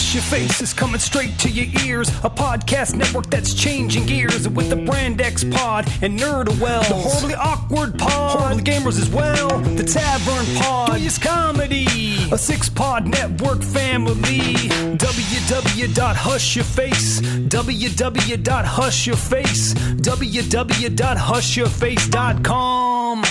Hush Your Face is coming straight to your ears. A podcast network that's changing gears with the Brand X Pod and Nerdowell. The Horribly Awkward Pod, Horribly Gamers as well. The Tavern Pod, Joyous Comedy. A 6-pod network family. www.hushyourface. www.hushyourface. www.hushyourface.com.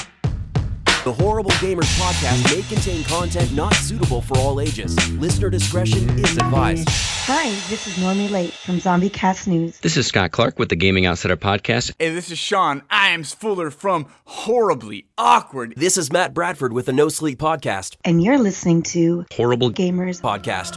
The Horrible Gamers podcast may contain content not suitable for all ages. Listener discretion is advised. Hi, this is Normie Late from Zombie Cast News. This is Scott Clark with the Gaming Outsider podcast. Hey, this is Sean Iams Fuller from Horribly Awkward. This is Matt Bradford with the No Sleep podcast. And you're listening to Horrible Gamers Podcast.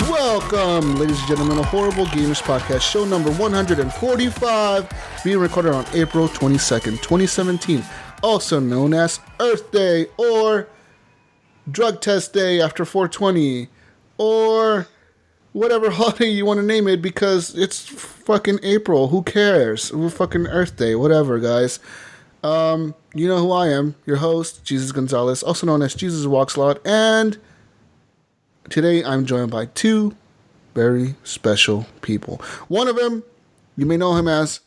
Welcome, ladies and gentlemen, to Horrible Gamers Podcast, show number 145, being recorded on April 22nd, 2017, also known as Earth Day, or Drug Test Day after 420, or whatever holiday you want to name it, because it's fucking April. Who cares? We're fucking Earth Day, whatever, guys. You know who I am, your host, Jesus Gonzalez, also known as Jesus Walkslot, and today I'm joined by two very special people. One of them, you may know him as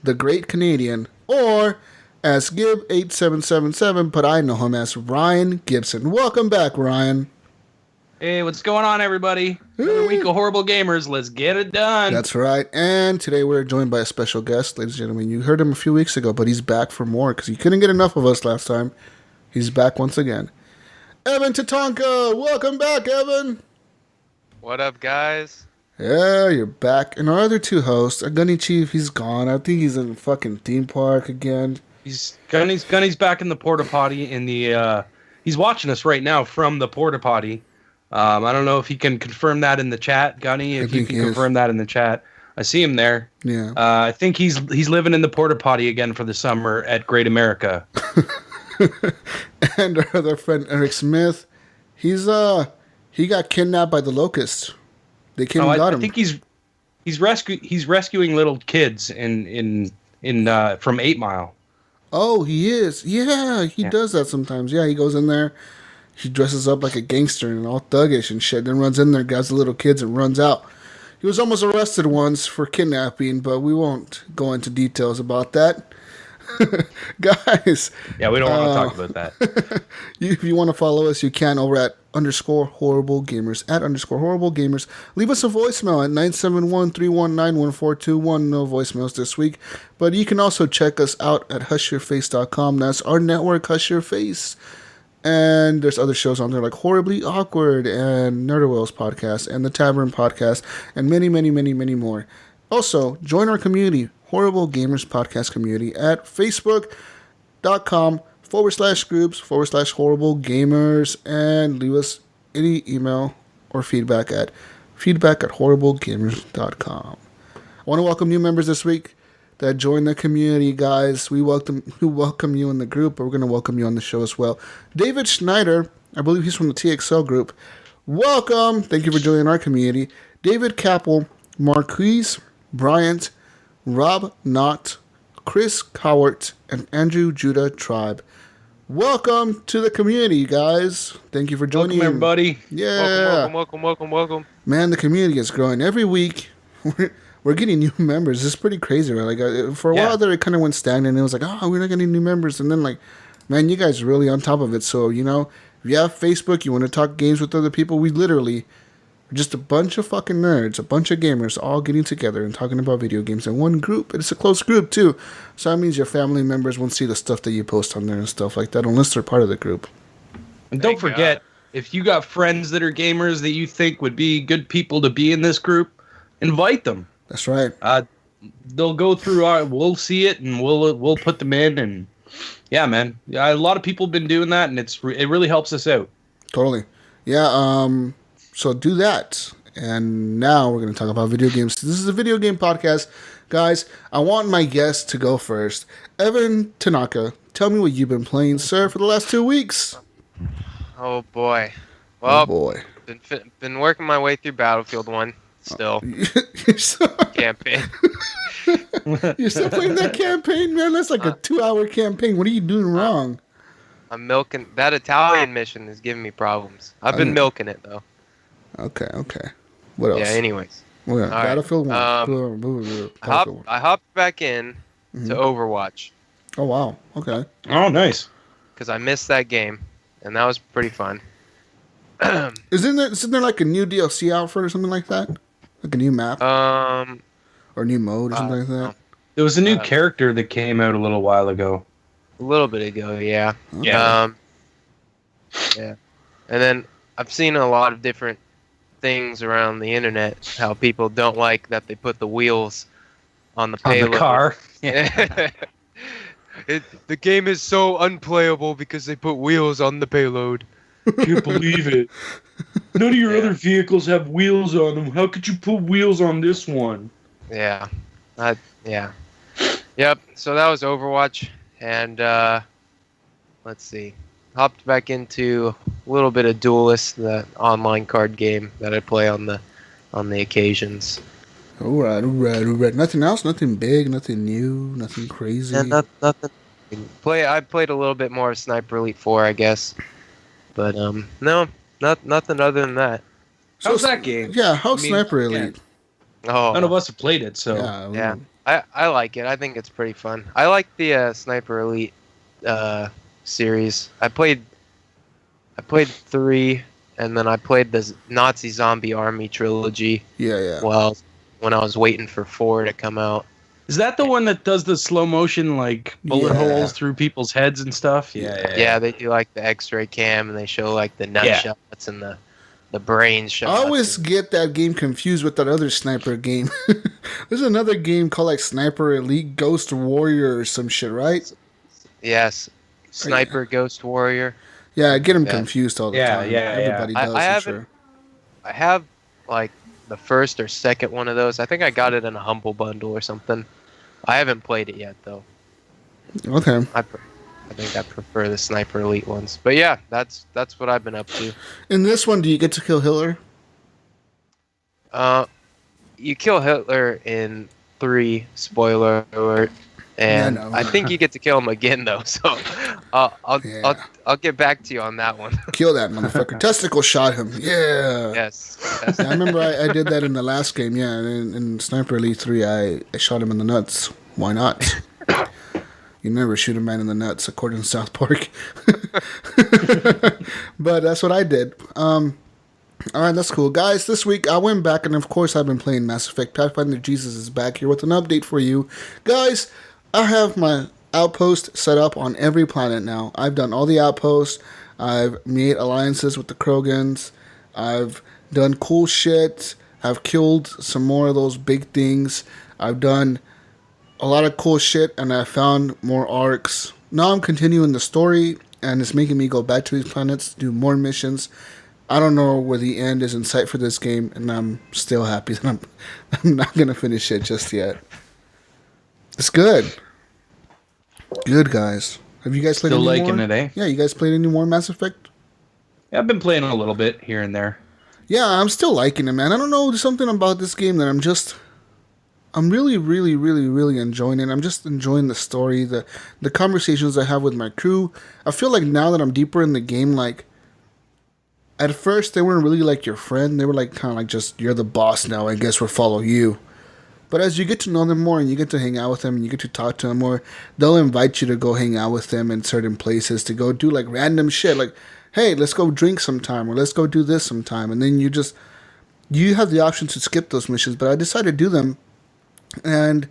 the Great Canadian, or as Gib8777, but I know him as Ryan Gibson. Welcome back, Ryan. Hey, what's going on, everybody? Another week of Horrible Gamers. Let's get it done. That's right. And today we're joined by a special guest, ladies and gentlemen. You heard him a few weeks ago, but he's back for more because he couldn't get enough of us last time. He's back once again. Evan Tatanka, welcome back, Evan. What up, guys? Yeah, you're back. And our other two hosts, Gunny Chief, he's gone. I think he's in a fucking theme park again. Gunny's back in the porta potty he's watching us right now from the porta potty. I don't know if he can confirm that in the chat, Gunny. If you can confirm that in the chat, I see him there. Yeah. I think he's living in the porta potty again for the summer at Great America. And our other friend Eric Smith, he got kidnapped by the locusts. They came and got him. I think he's rescuing little kids in from 8 Mile. Oh, he is. Yeah, he does that sometimes. Yeah, he goes in there. He dresses up like a gangster and all thuggish and shit. Then runs in there, grabs the little kids, and runs out. He was almost arrested once for kidnapping, but we won't go into details about that. Guys. Yeah, we don't want to talk about that. If you want to follow us, you can over at _horriblegamers, at _horriblegamers. Leave us a voicemail at 971-319-1421. No voicemails this week. But you can also check us out at hushyourface.com. That's our network, Hush Your Face. And there's other shows on there like Horribly Awkward and Nerdowell's podcast and the Tavern podcast and many, many, many, many more. Also, join our community, Horrible Gamers Podcast community at facebook.com/groups/horrible gamers, and leave us any email or feedback at feedback@horriblegamers.com. I want to welcome new members this week that joined the community, guys. We welcome you in the group, but we're going to welcome you on the show as well. David Schneider, I believe he's from the TXL group. Welcome. Thank you for joining our community. David Capel, Marquise Bryant, Rob Knott, Chris Cowart, and Andrew Judah Tribe. Welcome to the community, guys. Thank you for joining. Welcome, everybody. Yeah. Welcome. Man, the community is growing every week. We're getting new members. It's pretty crazy, right? Like for a while there, it kind of went stagnant. It was like, oh, we're not getting new members, and then like, man, you guys are really on top of it. So if you have Facebook, you want to talk games with other people, we literally are just a bunch of fucking nerds, a bunch of gamers, all getting together and talking about video games in one group. And it's a close group too, so that means your family members won't see the stuff that you post on there and stuff like that unless they're part of the group. And don't forget, if you got friends that are gamers that you think would be good people to be in this group, invite them. That's right. They'll go through we'll see it and we'll put them in, and yeah, man. Yeah, a lot of people have been doing that, and it really helps us out. Totally. Yeah, so do that. And now we're going to talk about video games. This is a video game podcast. Guys, I want my guest to go first. Evan Tanaka, tell me what you've been playing, sir, for the last 2 weeks. Oh boy. Well, oh boy. Been working my way through Battlefield 1 still. Campaign. You're still playing that campaign, man? That's like a 2-hour campaign. What are you doing wrong? I'm milking that Italian mission is giving me problems. I've been milking it though. Okay. What else? Yeah, anyways. Well, Battlefield 1. I hopped back in to Overwatch. Oh, wow. Okay. Oh, nice. Because I missed that game, and that was pretty fun. Isn't there like a new DLC out for it or something like that? Like a new map? Or a new mode or something like that? There was a new character that came out a little while ago. A little bit ago, yeah. Okay. Yeah. And then I've seen a lot of different things around the internet, how people don't like that they put the wheels on the payload. On the car. Yeah. The game is so unplayable because they put wheels on the payload. Can't believe it. None of your other vehicles have wheels on them. How could you put wheels on this one? Yeah. Yep. So that was Overwatch, and let's see. Hopped back into a little bit of Duelist, the online card game that I play on the occasions. All right. Nothing else? Nothing big? Nothing new? Nothing crazy? Yeah, nothing. I played a little bit more of Sniper Elite 4, I guess. But no, nothing other than that. How's that game? Yeah, how's Sniper Elite? Oh, none of us have played it, so yeah. I like it. I think it's pretty fun. I like the Sniper Elite series. I played 3, and then I played the Nazi Zombie Army trilogy. Yeah. Well, when I was waiting for 4 to come out. Is that the one that does the slow motion like bullet holes through people's heads and stuff? Yeah. They do like the X-ray cam, and they show like the nut shots and the brain shots. I always get that game confused with that other sniper game. There's another game called like Sniper Elite Ghost Warrior or some shit, right? Yes. Sniper Ghost Warrior. Yeah, I get them confused all the time. Yeah. Everybody does. I have like the first or second one of those. I think I got it in a Humble Bundle or something. I haven't played it yet though. Okay. I think I prefer the Sniper Elite ones. But yeah, that's what I've been up to. In this one, do you get to kill Hitler? You kill Hitler in 3, spoiler alert. And I think you get to kill him again though. So I'll get back to you on that one. Kill that motherfucker. Testicle shot him. Yeah. Yes. Yeah, I remember I did that in the last game. Yeah, in Sniper Elite 3, I shot him in the nuts. Why not? You never shoot a man in the nuts, according to South Park. But that's what I did. All right, that's cool. Guys, this week I went back, and of course I've been playing Mass Effect. Pathfinder Jesus is back here with an update for you. Guys, I have my outpost set up on every planet now. I've done all the outposts. I've made alliances with the Krogans. I've done cool shit. I've killed some more of those big things. I've done a lot of cool shit, and I found more arcs. Now I'm continuing the story, and it's making me go back to these planets, do more missions. I don't know where the end is in sight for this game, and I'm still happy that I'm not going to finish it just yet. It's good. Good, guys. Have you guys played Still any liking more? it, eh? Yeah, you guys played any more Mass Effect? Yeah, I've been playing a little bit here and there. Yeah, I'm still liking it, man. I don't know, there's something about this game that I'm really, really, really, really enjoying it. I'm just enjoying the story, the conversations I have with my crew. I feel like now that I'm deeper in the game, like, at first they weren't really like your friend. They were like kind of like just, you're the boss now, I guess we'll follow you. But as you get to know them more and you get to hang out with them and you get to talk to them more, they'll invite you to go hang out with them in certain places, to go do like random shit. Like, hey, let's go drink sometime, or let's go do this sometime. And then you have the option to skip those missions. But I decided to do them. And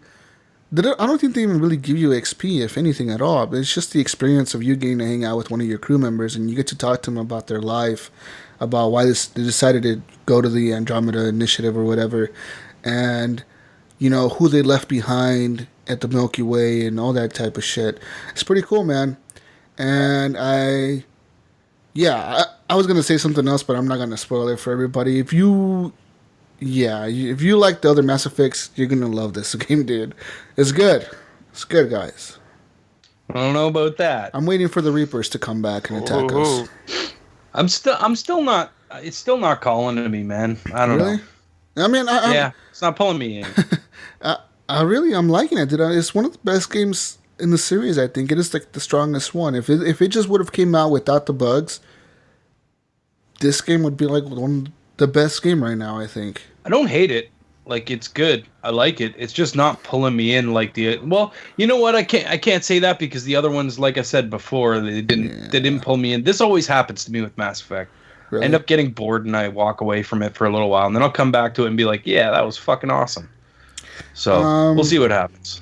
I don't think they even really give you XP, if anything at all. But it's just the experience of you getting to hang out with one of your crew members, and you get to talk to them about their life, about why they decided to go to the Andromeda Initiative or whatever, and, you know, who they left behind at the Milky Way and all that type of shit. It's pretty cool, man. And I was going to say something else, but I'm not going to spoil it for everybody. If you like the other Mass Effects, you're going to love this game, dude. It's good. It's good, guys. I don't know about that. I'm waiting for the Reapers to come back and attack us. I'm still not. It's still not calling to me, man. I don't know. I mean, it's not pulling me in. I'm liking it, dude. It's one of the best games in the series. I think it is like the strongest one. If it just would have came out without the bugs, this game would be like one of the best game right now, I think. I don't hate it. Like, it's good. I like it. It's just not pulling me in like the. Well, you know what? I can't say that because the other ones, like I said before, they didn't pull me in. This always happens to me with Mass Effect. Really? I end up getting bored and I walk away from it for a little while, and then I'll come back to it and be like, yeah, that was fucking awesome. So we'll see what happens.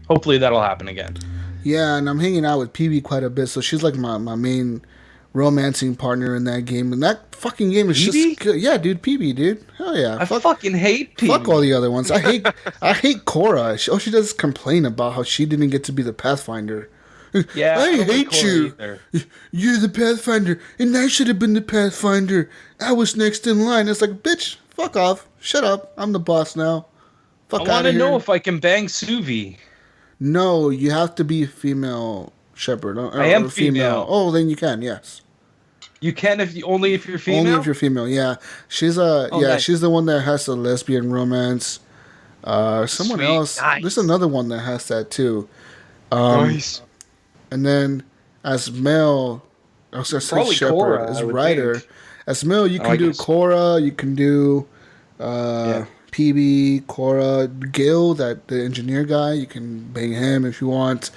Hopefully that'll happen again. Yeah, and I'm hanging out with PB quite a bit, so she's like my main romancing partner in that game, and that fucking game is PB? just good. Yeah, dude, PB, dude. Hell yeah. I fucking hate PB. Fuck all the other ones. I hate Cora. All she does is complain about how she didn't get to be the Pathfinder. Yeah, I hate you. Either. You're the Pathfinder, and I should have been the Pathfinder. I was next in line. It's like, bitch, fuck off. Shut up. I'm the boss now. Fuck out of here. I want to know if I can bang Suvi. No, you have to be female Shepard. I am female. Oh, then you can, yes. You can only if you're female? Only if you're female, yeah. She's nice. She's the one that has the lesbian romance. Someone else. Nice. There's another one that has that too. Nice. And then as male, I was going to say Shepard, Cora, as writer. Think. As male, you can do Cora, you can do PB, Cora, Gil, the engineer guy. You can bang him if you want.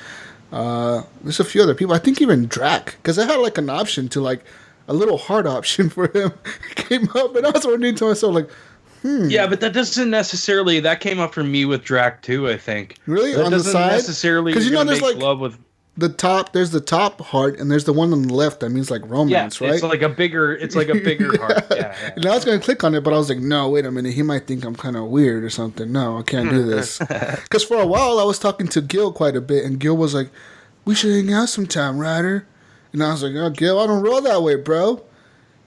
There's a few other people. I think even Drac, because I had like an option to like a little hard option for him came up, and I was wondering to myself like, Yeah, but that doesn't necessarily. That came up for me with Drac too. I think. Really, that on the side, necessarily because there's like love with. The top, there's the top heart, and there's the one on the left that means like romance, right? It's like a bigger heart. Yeah. And I was gonna click on it, but I was like, no, wait a minute, he might think I'm kind of weird or something. No, I can't do this. Because for a while I was talking to Gil quite a bit, and Gil was like, "We should hang out sometime, Ryder." And I was like, "Oh, Gil, I don't roll that way, bro."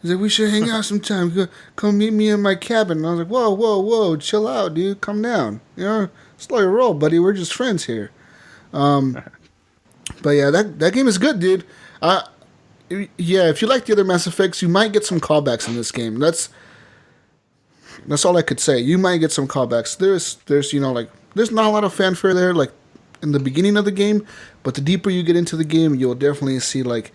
He's like, "We should hang out sometime. Come meet me in my cabin." And I was like, "Whoa, chill out, dude. Calm down. You know, slow your roll, buddy. We're just friends here." But yeah, that game is good, dude. Yeah, if you like the other Mass Effects, you might get some callbacks in this game. That's all I could say. You might get some callbacks. There's there's not a lot of fanfare there, like in the beginning of the game, but the deeper you get into the game, you'll definitely see like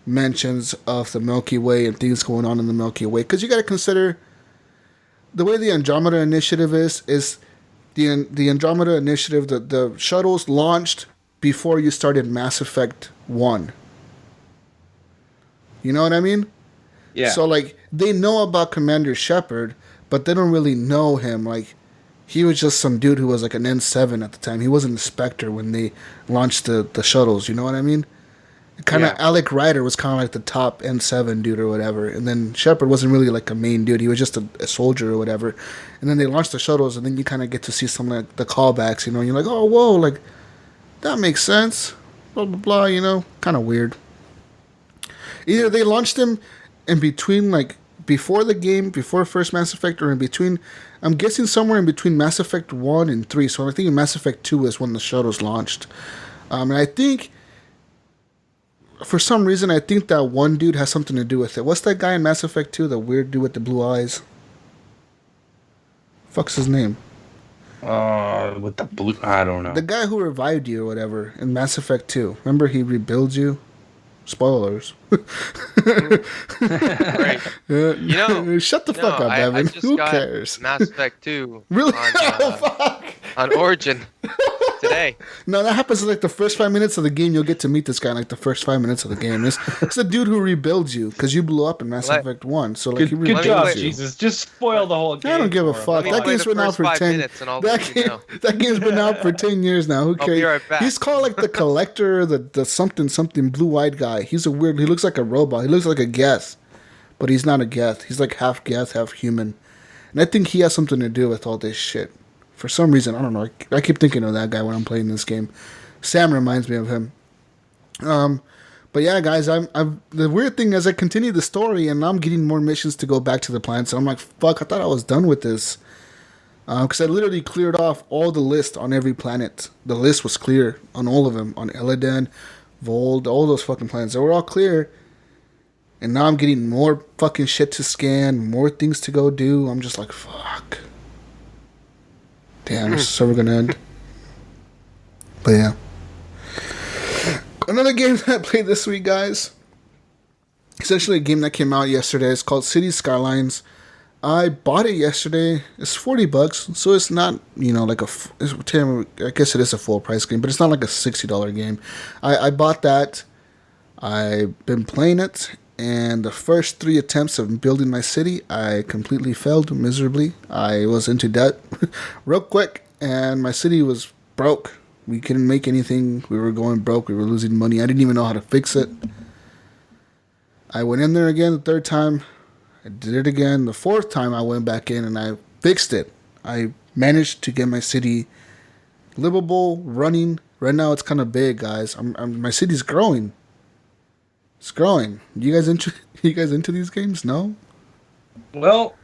mentions of the Milky Way and things going on in the Milky Way. Because you got to consider the way the Andromeda Initiative is the Andromeda Initiative. The shuttles launched before you started Mass Effect 1. You know what I mean? Yeah. So, like, they know about Commander Shepard, but they don't really know him. Like, he was just some dude who was like an N7 at the time. He wasn't a Spectre when they launched the shuttles. You know what I mean? Kind of Alec Ryder was kind of like the top N7 dude or whatever. And then Shepard wasn't really like a main dude. He was just a soldier or whatever. And then they launched the shuttles, and then you kind of get to see some like the callbacks, you know? And you're like, oh, whoa, like, that makes sense. Blah, blah, blah, you know? Kind of weird. Either they launched them in between, like, before the game, before first Mass Effect, or in between. I'm guessing somewhere in between Mass Effect 1 and 3. So I think Mass Effect 2 is when the shuttles launched. And I think, for some reason, I think that one dude has something to do with it. What's that guy in Mass Effect 2? The weird dude with the blue eyes? Fuck's his name? With the blue, I don't know. The guy who revived you or whatever in Mass Effect 2. Remember, he rebuilds you. Spoilers. Right. You know, Shut the fuck up, Evan. I just Who got cares? Mass Effect 2 Really? on, Fuck. on Origin today. No, that happens in like the first 5 minutes of the game. You'll get to meet this guy in like the first 5 minutes of the game. It's the dude who rebuilds you because you blew up in Mass Effect 1. So like he Good rebuilds job, you. Jesus. Just spoil the whole game. I don't give a for him. fuck. Let me That play game's the been out first for 5 10. minutes and I'll let you know. That game's been out for 10 years now. Who I'll cares? be right back. He's called like the Collector, the something blue-eyed guy. He's a weird. He looks like a robot. He looks like a Geth, but he's not a Geth. He's like half Geth, half human. And I think he has something to do with all this shit. For some reason, I don't know. I keep thinking of that guy when I'm playing this game. Sam reminds me of him. But yeah, guys, I'm the weird thing is I continue the story and I'm getting more missions to go back to the planet. So I'm like, fuck, I thought I was done with this. Because I literally cleared off all the list on every planet. The list was clear on all of them. On Eladan, Vold, all those fucking planets. They were all clear. And now I'm getting more fucking shit to scan, more things to go do. I'm just like, fuck. Damn, this is ever gonna end. But yeah. Another game that I played this week, guys. Essentially a game that came out yesterday. It's called City Skylines. I bought it yesterday. It's $40, so it's not, like I guess it is a full price game, but it's not like a $60 game. I bought that. I've been playing it, and the first 3 attempts of building my city, I completely failed miserably. I was into debt real quick, and my city was broke. We couldn't make anything. We were going broke. We were losing money. I didn't even know how to fix it. I went in there again the 3rd time. I did it again. The 4th time I went back in and I fixed it. I managed to get my city livable, running. Right now it's kind of big, guys. My city's growing. It's growing. You guys into these games? No? Well,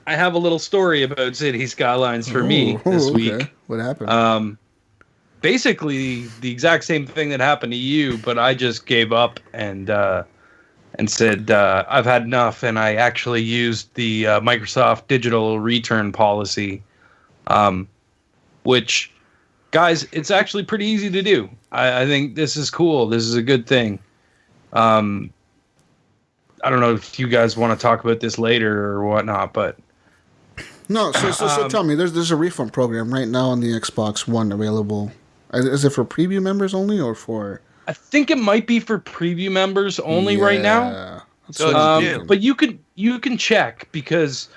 I have a little story about City Skylines for me this week. What happened? Basically, the exact same thing that happened to you, but I just gave up and said, I've had enough, and I actually used the Microsoft digital return policy, which, guys, it's actually pretty easy to do. I think this is cool. This is a good thing. I don't know if you guys want to talk about this later or whatnot, but... No, so tell me, there's a refund program right now on the Xbox One available. Is it for preview members only, or for... I think it might be for preview members only right now. But you can check, because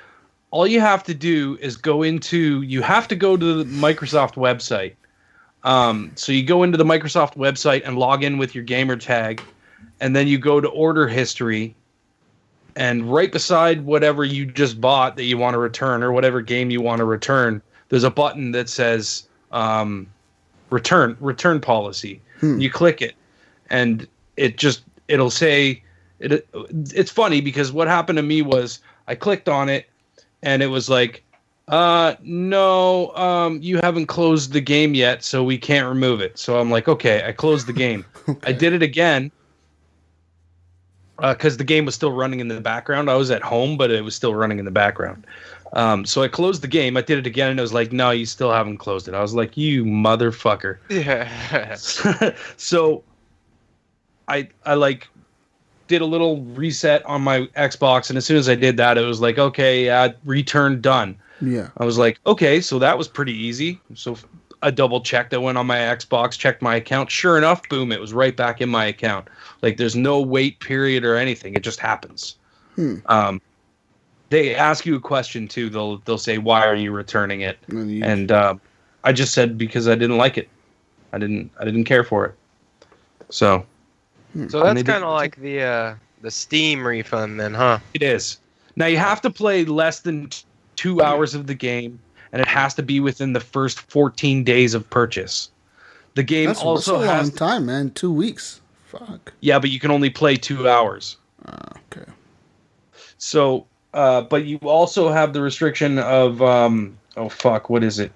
all you have to do is you have to go to the Microsoft website. So you go into the Microsoft website and log in with your gamer tag, and then you go to order history, and right beside whatever you just bought that you want to return, or whatever game you want to return, there's a button that says return policy. You click it, and it'll say it. It's funny because what happened to me was I clicked on it, and it was like, no, you haven't closed the game yet, so we can't remove it. So I'm like, okay, I closed the game. Okay. I did it again because the game was still running in the background. I was at home, but it was still running in the background. So I closed the game. I did it again, and it was like, no, you still haven't closed it. I was like, you motherfucker. Yeah. So I did a little reset on my Xbox, and as soon as I did that, it was like, okay, return done. Yeah. I was like, okay, so that was pretty easy. So I double checked. I went on my Xbox, checked my account. Sure enough, boom, it was right back in my account. Like, there's no wait period or anything. It just happens. They ask you a question too. They'll say, why are you returning it? And I just said because I didn't like it. I didn't care for it. So that's kind of like the Steam refund then, huh? It is. Now you have to play less than 2 hours of the game, and it has to be within the first 14 days of purchase. The game that's a long time, man. 2 weeks. Fuck. Yeah, but you can only play 2 hours. Okay. So, but you also have the restriction of what is it?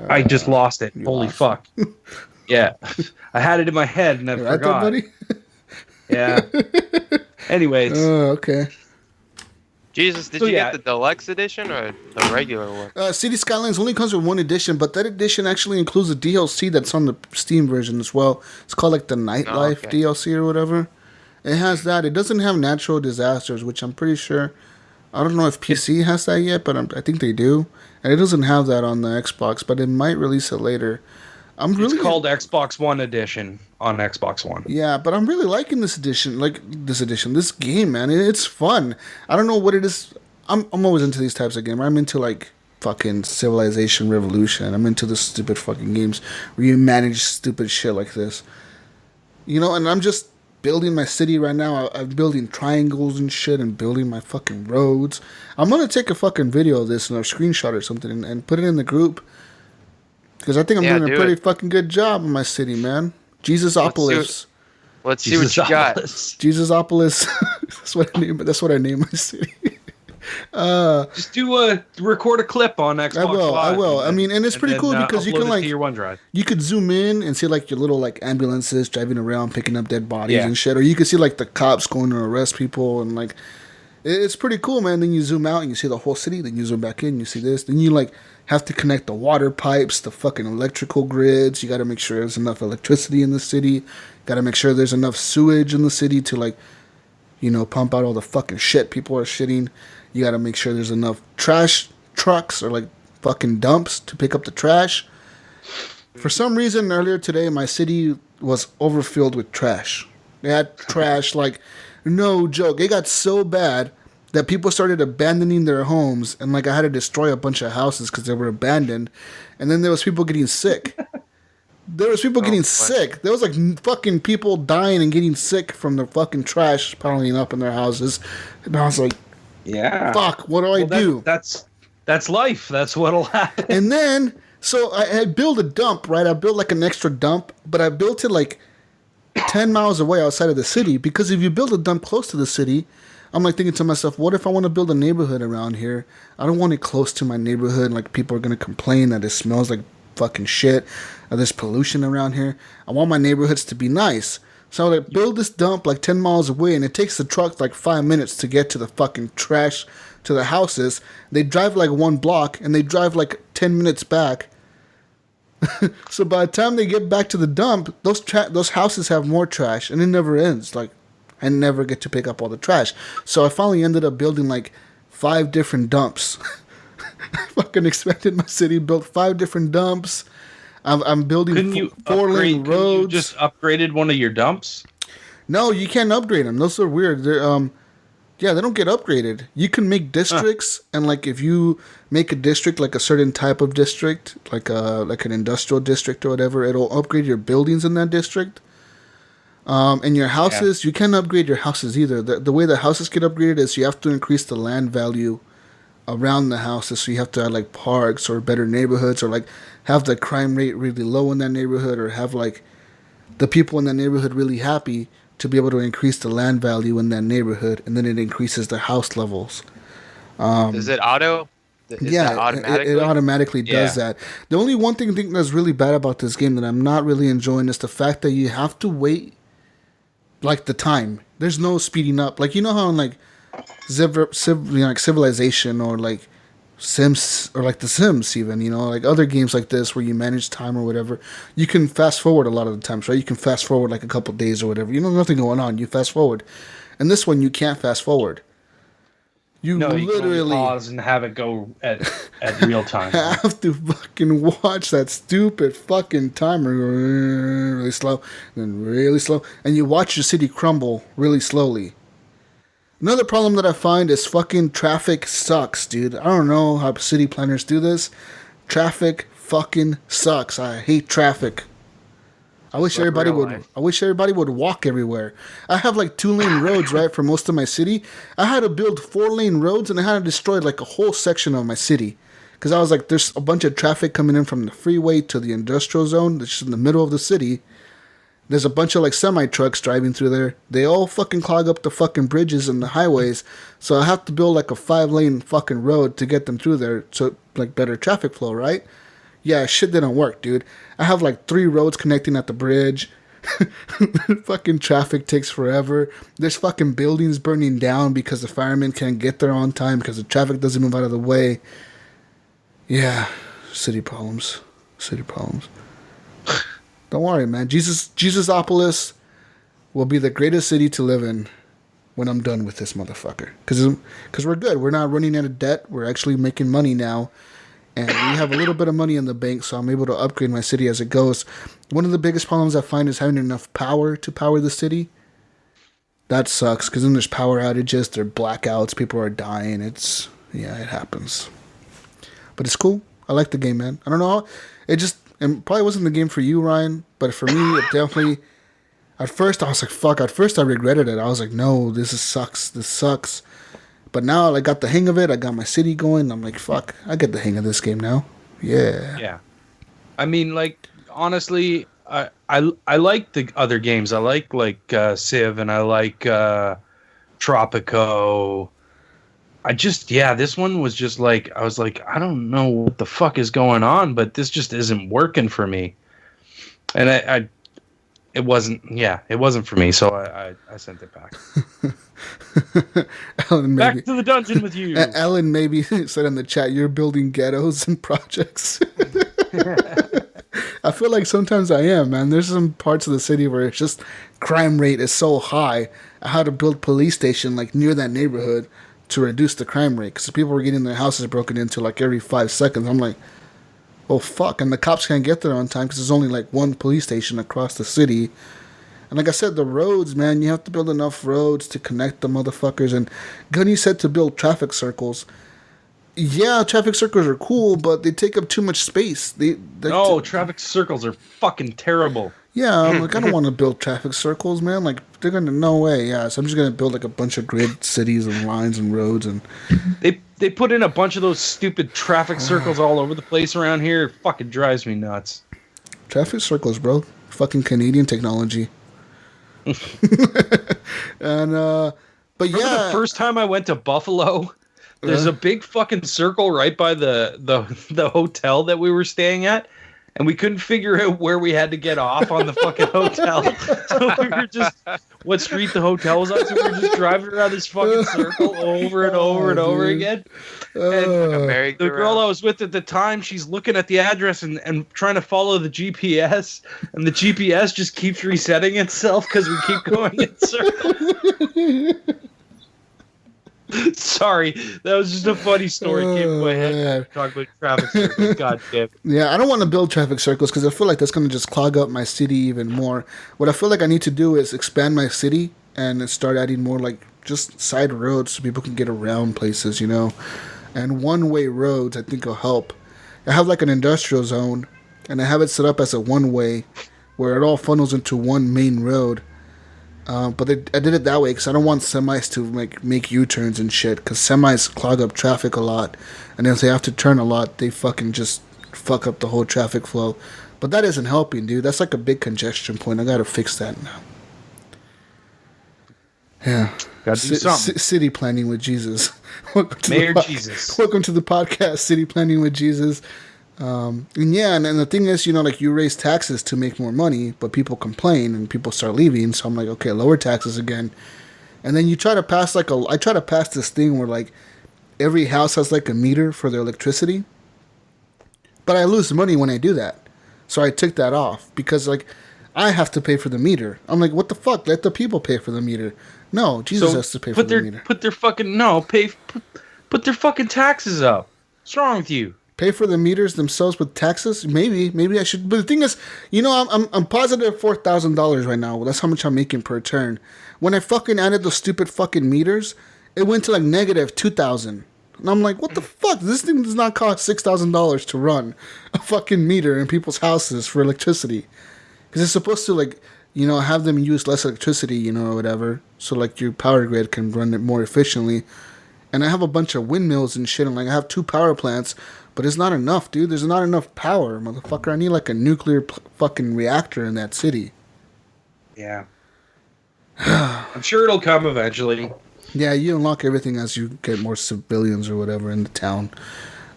I just lost it. Holy fuck. Yeah. I had it in my head and I forgot. Right there, buddy? Yeah. Anyways. Oh, okay. Jesus, did you get the deluxe edition or the regular one? City Skylines only comes with one edition, but that edition actually includes a DLC that's on the Steam version as well. It's called like the Nightlife DLC or whatever. It has that. It doesn't have natural disasters, which I'm pretty sure. I don't know if PC has that yet, but I think they do. And it doesn't have that on the Xbox, but it might release it later. It's called Xbox One Edition on Xbox One. Yeah, but I'm really liking this edition. This game, man. It's fun. I don't know what it is. I'm always into these types of games. I'm into like fucking Civilization Revolution. I'm into the stupid fucking games where you manage stupid shit like this. You know, and I'm just building my city right now. I'm building triangles and shit and building my fucking roads. I'm gonna take a fucking video of this and a screenshot or something and put it in the group. Because I think I'm doing a pretty fucking good job in my city, man. Jesusopolis. Let's see what you got. Jesusopolis. That's what I name my city. Just record a clip on Xbox Live. I will. I mean, and it's pretty cool because you can like to your OneDrive. You could zoom in and see like your little like ambulances driving around picking up dead bodies and shit, or you could see like the cops going to arrest people and like it's pretty cool, man. Then you zoom out and you see the whole city. Then you zoom back in, and you see this. Then you like have to connect the water pipes, the fucking electrical grids. You got to make sure there's enough electricity in the city. Got to make sure there's enough sewage in the city to like, you know, pump out all the fucking shit people are shitting. You got to make sure there's enough trash trucks or like fucking dumps to pick up the trash. For some reason, earlier today, my city was overfilled with trash. They had trash like, no joke. It got so bad that people started abandoning their homes, and like I had to destroy a bunch of houses because they were abandoned. And then there was people getting sick. There was like fucking people dying and getting sick from the fucking trash piling up in their houses. And I was like, yeah, fuck, what do I do? That's life. That's what'll happen. And then, so I built a dump, right? I built like an extra dump, but I built it like 10 miles away outside of the city, because if you build a dump close to the city, I'm like thinking to myself, what if I want to build a neighborhood around here? I don't want it close to my neighborhood. Like people are going to complain that it smells like fucking shit, or there's pollution around here. I want my neighborhoods to be nice. So I like build this dump like 10 miles away, and it takes the truck like 5 minutes to get to the fucking trash, to the houses. They drive like 1 block, and they drive like 10 minutes back. So by the time they get back to the dump, those houses have more trash, and it never ends. Like, I never get to pick up all the trash. So I finally ended up building like 5 different dumps. I fucking expanded my city, built 5 different dumps. I'm building 4-lane roads. You just upgraded one of your dumps? No, you can't upgrade them. Those are weird. They don't get upgraded. You can make districts, and like if you make a district, like a certain type of district, like an industrial district or whatever, it'll upgrade your buildings in that district. And your houses, you can't upgrade your houses either. The way the houses get upgraded is you have to increase the land value around the houses. So you have to add like parks or better neighborhoods, or like have the crime rate really low in that neighborhood, or have like the people in that neighborhood really happy to be able to increase the land value in that neighborhood, and then it increases the house levels. Is it auto? It automatically does that. The only one thing I think that's really bad about this game that I'm not really enjoying is the fact that you have to wait like the time. There's no speeding up. Like, you know how in like Civilization or like Sims, or like The Sims even, you know, like other games like this where you manage time or whatever, you can fast forward a lot of the times, right? You can fast forward like a couple days or whatever. You know, nothing going on. You fast forward. And this one, you can't fast forward. You literally can pause and have it go at real time. I have to fucking watch that stupid fucking timer go really slow, and then really slow, and you watch your city crumble really slowly. Another problem that I find is fucking traffic sucks, dude. I don't know how city planners do this. Traffic fucking sucks. I hate traffic. I wish everybody would walk everywhere. I have like 2-lane roads, right, for most of my city. I had to build 4-lane roads, and I had to destroy like a whole section of my city. Because I was like, there's a bunch of traffic coming in from the freeway to the industrial zone, that's in the middle of the city. There's a bunch of like semi-trucks driving through there. They all fucking clog up the fucking bridges and the highways. So I have to build like a 5-lane fucking road to get them through there, so like better traffic flow, right? Yeah, shit didn't work, dude. I have like 3 roads connecting at the bridge. Fucking traffic takes forever. There's fucking buildings burning down because the firemen can't get there on time because the traffic doesn't move out of the way. Yeah, city problems. City problems. Don't worry, man. Jesusopolis will be the greatest city to live in when I'm done with this motherfucker. Because we're good. We're not running out of debt. We're actually making money now. And we have a little bit of money in the bank, so I'm able to upgrade my city as it goes. One of the biggest problems I find is having enough power to power the city. That sucks, because then there's power outages, there are blackouts, people are dying. It happens. But it's cool. I like the game, man. I don't know. It probably wasn't the game for you, Ryan, but for me, it definitely... At first, I was like, fuck. At first, I regretted it. I was like, no, this sucks. This sucks. But now I got the hang of it. I got my city going. I'm like, fuck, I get the hang of this game now. Yeah. Yeah. I mean, like, honestly, I like the other games. I like Civ, and I like Tropico. This one was just like, I was like, I don't know what the fuck is going on, but this just isn't working for me. And it wasn't for me, so I sent it back. Ellen, maybe, back to the dungeon with you. Ellen maybe said in the chat, you're building ghettos and projects. I feel like sometimes I am, man. There's some parts of the city where it's just crime rate is so high. I had to build police station like near that neighborhood to reduce the crime rate because people were getting their houses broken into like every 5 seconds. I'm like, oh fuck, and the cops can't get there on time because there's only like one police station across the city. And like I said, the roads, man, you have to build enough roads to connect the motherfuckers. And Gunny said to build traffic circles. Yeah, traffic circles are cool, but they take up too much space. Traffic circles are fucking terrible. Yeah, I'm like, I don't want to build traffic circles, man. Like, they're going to, no way. Yeah, so I'm just going to build like a bunch of grid cities and lines and roads. And They put in a bunch of those stupid traffic circles all over the place around here. It fucking drives me nuts. Traffic circles, bro. Fucking Canadian technology. And but Remember the first time I went to Buffalo, there's a big fucking circle right by the hotel that we were staying at, and we couldn't figure out where we had to get off on the fucking hotel. So we were just what street the hotel was on, so we were just driving around this fucking circle over and over and over again. And the girl I was with at the time, she's looking at the address and trying to follow the GPS, and the GPS just keeps resetting itself because we keep going in circles. Sorry, that was just a funny story. Came to my head. Talk about traffic circles. God damn. Yeah, I don't want to build traffic circles because I feel like that's going to just clog up my city even more. What I feel like I need to do is expand my city and start adding more like just side roads so people can get around places, you know. And one-way roads, I think, will help. I have like an industrial zone, and I have it set up as a one-way where it all funnels into one main road. But I did it that way because I don't want semis to make U-turns and shit, because semis clog up traffic a lot, and if they have to turn a lot, they fucking just fuck up the whole traffic flow. But that isn't helping, dude. That's like a big congestion point. I gotta fix that now. Yeah. Gotta do something. City planning with Jesus. Mayor Jesus. Welcome to the podcast, City Planning with Jesus. And the thing is, you know, like you raise taxes to make more money, but people complain and people start leaving. So I'm like, okay, lower taxes again. And then you try to pass I try to pass this thing where like every house has like a meter for their electricity. But I lose money when I do that. So I took that off because like I have to pay for the meter. I'm like, what the fuck? Let the people pay for the meter. No, Jesus has to pay for the meter. Put their fucking taxes up. What's wrong with you? Pay for the meters themselves with taxes? Maybe I should. But the thing is, you know, I'm positive $4,000 right now. That's how much I'm making per turn. When I fucking added those stupid fucking meters, it went to like negative 2,000. And I'm like, what the fuck? This thing does not cost $6,000 to run a fucking meter in people's houses for electricity. Because it's supposed to like, you know, have them use less electricity, you know, or whatever. So like your power grid can run it more efficiently. And I have a bunch of windmills and shit. And like I have 2 power plants. But it's not enough, dude. There's not enough power, motherfucker. I need like a nuclear fucking reactor in that city. Yeah. I'm sure it'll come eventually. Yeah, you unlock everything as you get more civilians or whatever in the town.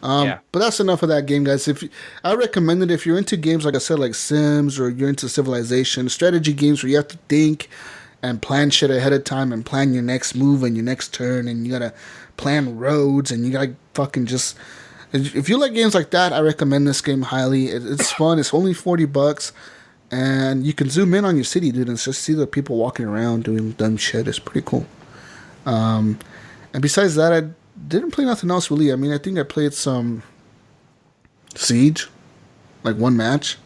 But that's enough of that game, guys. I recommend it if you're into games, like I said, like Sims, or you're into Civilization, strategy games where you have to think and plan shit ahead of time and plan your next move and your next turn, and you gotta plan roads, and you gotta fucking just... If you like games like that, I recommend this game highly. It's fun. It's only $40, and you can zoom in on your city, dude, and just see the people walking around doing dumb shit. It's pretty cool. And besides that, I didn't play nothing else really. I mean, I think I played some Siege, like one match.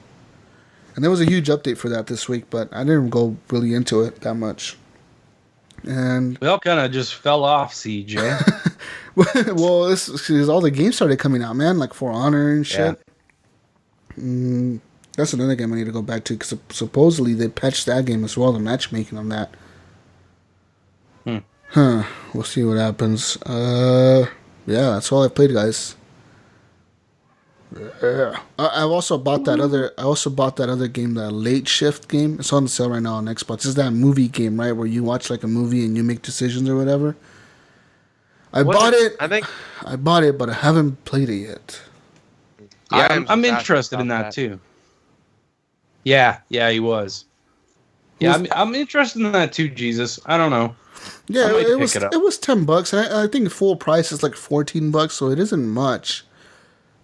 And there was a huge update for that this week, but I didn't go really into it that much. And we all kind of just fell off Siege, eh? Well, this because all the games started coming out, man, like For Honor and shit. Yeah. That's another game I need to go back to, because supposedly they patched that game as well, the matchmaking on that. We'll see what happens. Yeah, that's all I played, guys. Yeah. I also bought that other game, the Late Shift game. It's on sale right now on Xbox. It's that movie game, right, where you watch like a movie and you make decisions or whatever. I bought it, but I haven't played it yet. Yeah, I'm interested in that too. Yeah, he was. Yeah, I'm interested in that too, Jesus. I don't know. Yeah, it was $10, and I think full price is like $14, so it isn't much.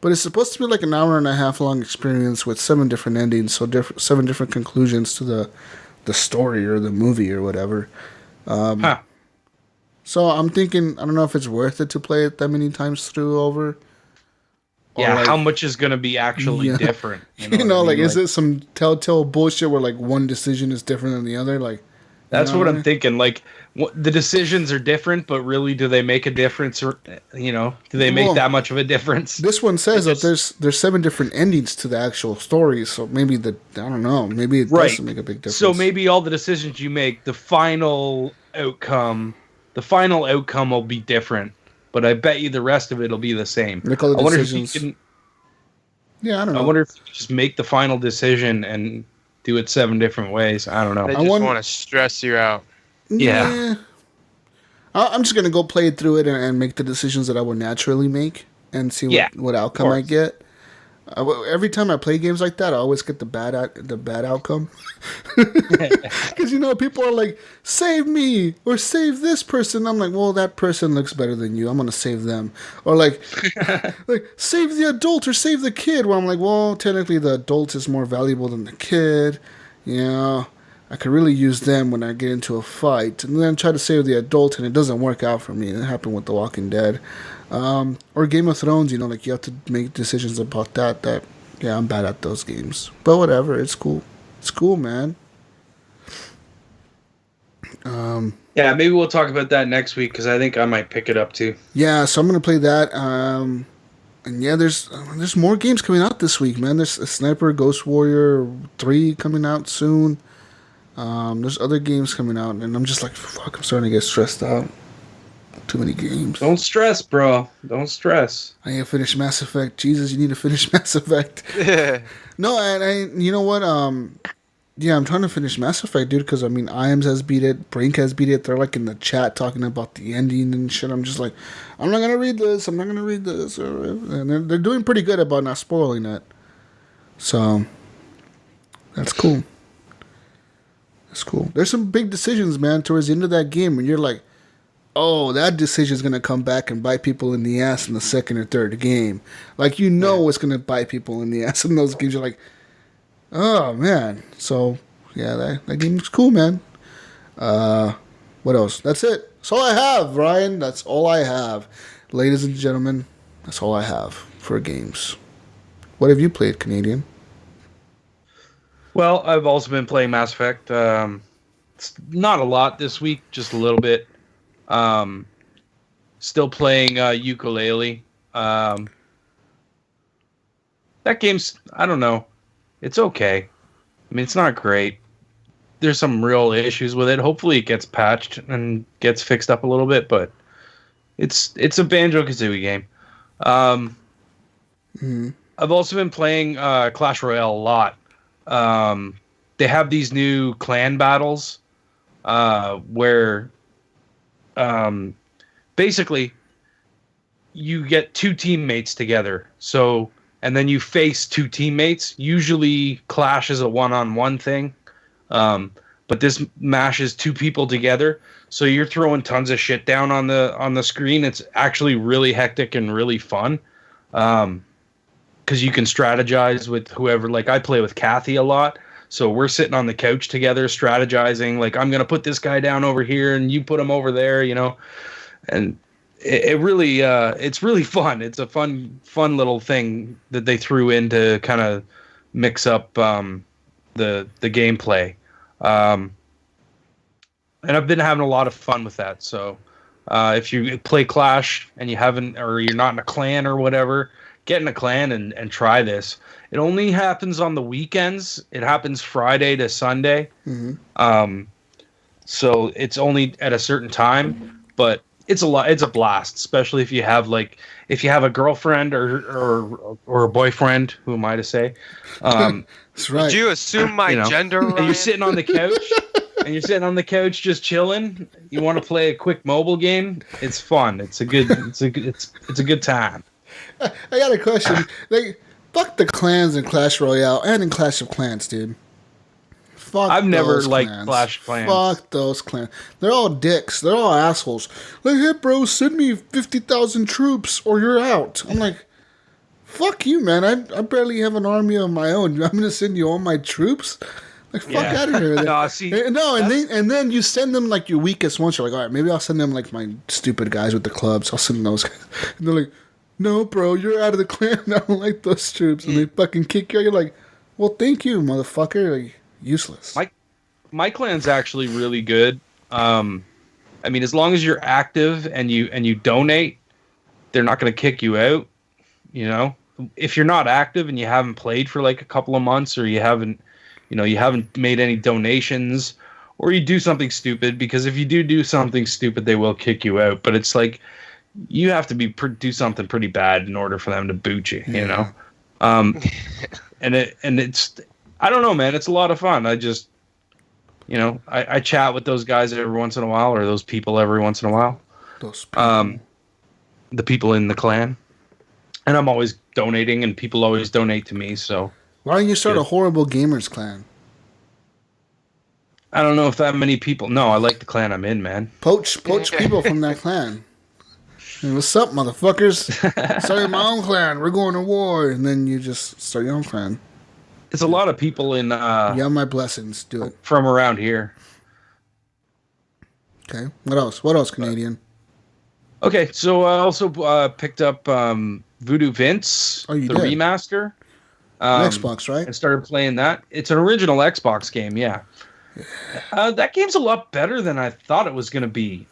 But it's supposed to be like an hour and a half long experience with 7 different endings, so 7 different conclusions to the story or the movie or whatever. So I'm thinking, I don't know if it's worth it to play it that many times through over. Yeah, like, how much is going to be actually different? You know, like, is it some telltale bullshit where like one decision is different than the other? Like, that's what I'm thinking. Like, the decisions are different, but really, do they make a difference? Or, do they make that much of a difference? This one says that there's 7 different endings to the actual story, so maybe I don't know, maybe it doesn't make a big difference. So maybe all the decisions you make, the final outcome will be different, but I bet you the rest of it will be the same. I wonder if you can. Yeah, I don't know. I wonder if you can just make the final decision and do it 7 different ways. I don't know. They just want to stress you out. Yeah. I'm just going to go play through it and make the decisions that I would naturally make and see what outcome I get. Every time I play games like that, I always get the bad outcome. Because, people are like, save me or save this person. I'm like, well, that person looks better than you. I'm going to save them. Or like save the adult or save the kid. Well, I'm like, well, technically the adult is more valuable than the kid. I could really use them when I get into a fight. And then try to save the adult, and it doesn't work out for me. It happened with The Walking Dead. Or Game of Thrones, like you have to make decisions about that. Yeah, I'm bad at those games. But whatever, it's cool. It's cool, man. Yeah, maybe we'll talk about that next week, because I think I might pick it up too. Yeah, so I'm going to play that. And yeah, there's more games coming out this week, man. There's a Sniper Ghost Warrior 3 coming out soon. There's other games coming out, and I'm just like, fuck, I'm starting to get stressed out. Too many games. Don't stress, bro. Don't stress. I need to finish Mass Effect. Jesus, you need to finish Mass Effect. No, and you know what? Yeah, I'm trying to finish Mass Effect, dude, because, IAMS has beat it. Brink has beat it. They're, like, in the chat talking about the ending and shit. I'm just like, I'm not going to read this. And they're doing pretty good about not spoiling it. So, that's cool. That's cool. There's some big decisions, man, towards the end of that game when you're like, oh, that decision is going to come back and bite people in the ass in the second or third game. Like, it's going to bite people in the ass in those games. You're like, oh, man. So, yeah, that game's cool, man. What else? That's it. That's all I have, Ryan. That's all I have. Ladies and gentlemen, that's all I have for games. What have you played, Canadian? Well, I've also been playing Mass Effect. It's not a lot this week, just a little bit. Still playing Ukulele. That game's, I don't know. It's okay. It's not great. There's some real issues with it. Hopefully it gets patched and gets fixed up a little bit, but it's a Banjo-Kazooie game. I've also been playing Clash Royale a lot. They have these new clan battles where basically you get two teammates together. So, and then you face two teammates. Usually Clash is a one-on-one thing. But this mashes two people together. So you're throwing tons of shit down on the screen. It's actually really hectic and really fun. Because you can strategize with whoever. Like, I play with Kathy a lot. So we're sitting on the couch together strategizing. Like, I'm going to put this guy down over here and you put him over there, you know. And it really, it's really fun. It's a fun little thing that they threw in to kind of mix up the gameplay. And I've been having a lot of fun with that. So if you play Clash and you haven't, or you're not in a clan or whatever, get in a clan and try this. It only happens on the weekends. It happens Friday to Sunday. Mm-hmm. So it's only at a certain time, but it's a blast, especially if you have a girlfriend or a boyfriend. Who am I to say? That's right. Did you assume my gender? And you're sitting on the couch. Just chilling. You want to play a quick mobile game? It's fun. It's a good time. I got a question. Like, fuck the clans in Clash Royale and in Clash of Clans, dude. I've never liked Clash Clans. Fuck those clans. They're all dicks. They're all assholes. Like, hey, bro, send me 50,000 troops or you're out. I'm like, fuck you, man. I barely have an army of my own. I'm going to send you all my troops? Like, fuck out of here. And then you send them, like, your weakest ones. You're like, all right, maybe I'll send them, like, my stupid guys with the clubs. I'll send those guys. And they're like, no, bro, you're out of the clan. I don't like those troops. And they fucking kick you out. You're like, well, thank you, motherfucker. Like, useless. My clan's actually really good. I mean, as long as you're active and you donate, they're not going to kick you out. You know, if you're not active and you haven't played for like a couple of months, or you haven't made any donations, or you do something stupid, because if you do something stupid, they will kick you out. But it's like, you have to do something pretty bad in order for them to boot you. You know, and it's. I don't know, man. It's a lot of fun. I just, I chat with those guys every once in a while, or those people every once in a while. Those people. The people in the clan. And I'm always donating, and people always donate to me, so. Why don't you start a Horrible Gamers clan? I don't know if that many people. No, I like the clan I'm in, man. Poach people from that clan. Hey, what's up, motherfuckers? Starting my own clan. We're going to war. And then you just start your own clan. It's a lot of people in... you have my blessings. Do it. From around here. Okay. What else, Canadian? Okay, so I also picked up Voodoo Vince, the remaster. Xbox, right? And started playing that. It's an original Xbox game, yeah. That game's a lot better than I thought it was going to be.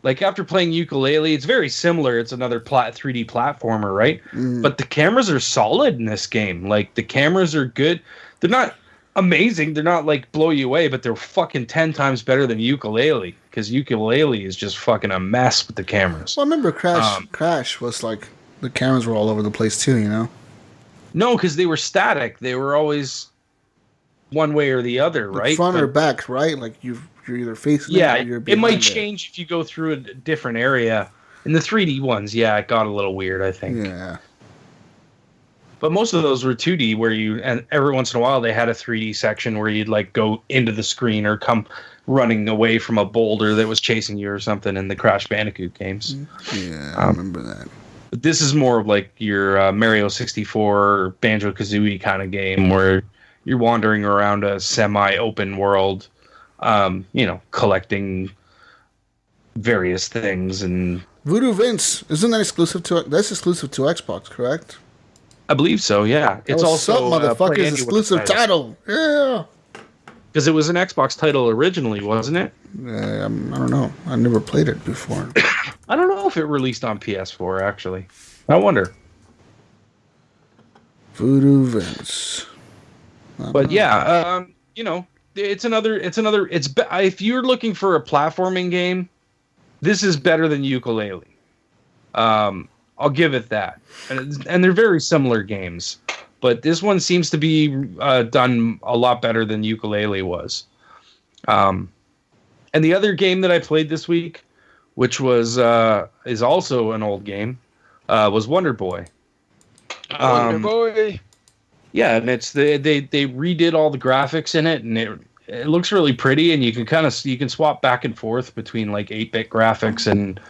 Like, after playing Yooka-Laylee, it's very similar. It's another 3D platformer, right? But the cameras are solid in this game. Like, the cameras are good. They're not amazing. They're not, like, blow you away, but they're fucking 10 times better than Yooka-Laylee. Because Yooka-Laylee is just fucking a mess with the cameras. Well, I remember Crash was, like, the cameras were all over the place, too, you know? No, because they were static. They were always one way or the other, right? Front or back, right? Like, you're either facing it or you're behind it might change if you go through a different area. In the 3D ones, it got a little weird, I think. Yeah. But most of those were 2D, and every once in a while they had a 3D section where you'd like go into the screen or come running away from a boulder that was chasing you or something in the Crash Bandicoot games. Yeah, I remember that. But this is more of like your Mario 64 Banjo-Kazooie kind of game where you're wandering around a semi-open world, collecting various things. And Voodoo Vince, isn't that exclusive to Xbox, correct? I believe so, yeah. It's also motherfuckers exclusive title. Yeah. Because it was an Xbox title originally, wasn't it? I don't know. I never played it before. I don't know if it released on PS4, actually. I wonder. Voodoo Vince. But yeah, it's another. If you're looking for a platforming game, this is better than Yooka-Laylee. I'll give it that. And they're very similar games, but this one seems to be done a lot better than Yooka-Laylee was. And the other game that I played this week which was is also an old game, was Wonderboy. Wonderboy. Yeah, and it's they redid all the graphics in it, and it looks really pretty, and you can swap back and forth between like 8-bit graphics and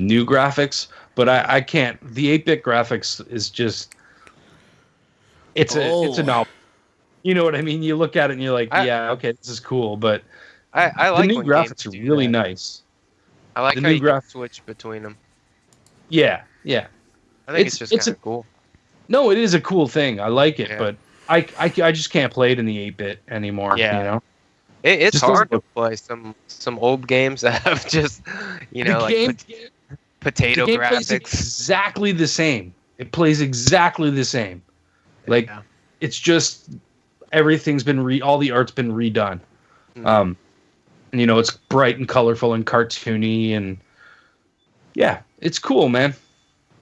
new graphics. But I can't. The 8-bit graphics is just it's a novel. You know what I mean? You look at it and you're like, yeah, okay, this is cool, but I like the new when graphics are games do really that. nice. I like The how new you can switch between them. Yeah. I think it's just kind of cool. No, it is a cool thing. I like it, Yeah. but I just can't play it in the 8-bit anymore. Yeah. You know, It's Just hard doesn't to play some old games that have just potato the game plays graphics. exactly the same. It plays exactly the same. Like Yeah. it's just everything's been all the art's been redone. Mm. And, you know, it's bright and colorful and cartoony, and yeah, it's cool, man.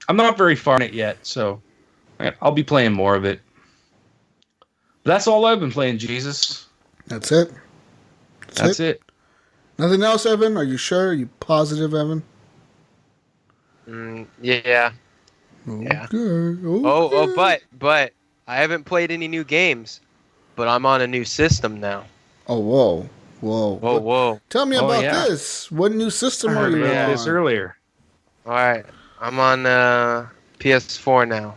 I'm not very far in it yet, so I'll be playing more of it. That's all I've been playing, Jesus. That's it. That's it. Nothing else, Evan? Are you sure? Are you positive, Evan? Yeah. Okay. But I haven't played any new games, but I'm on a new system now. Oh, whoa. Whoa. Tell me about yeah. this. What new system I are heard you about on? this earlier. All right, I'm on PS4 now.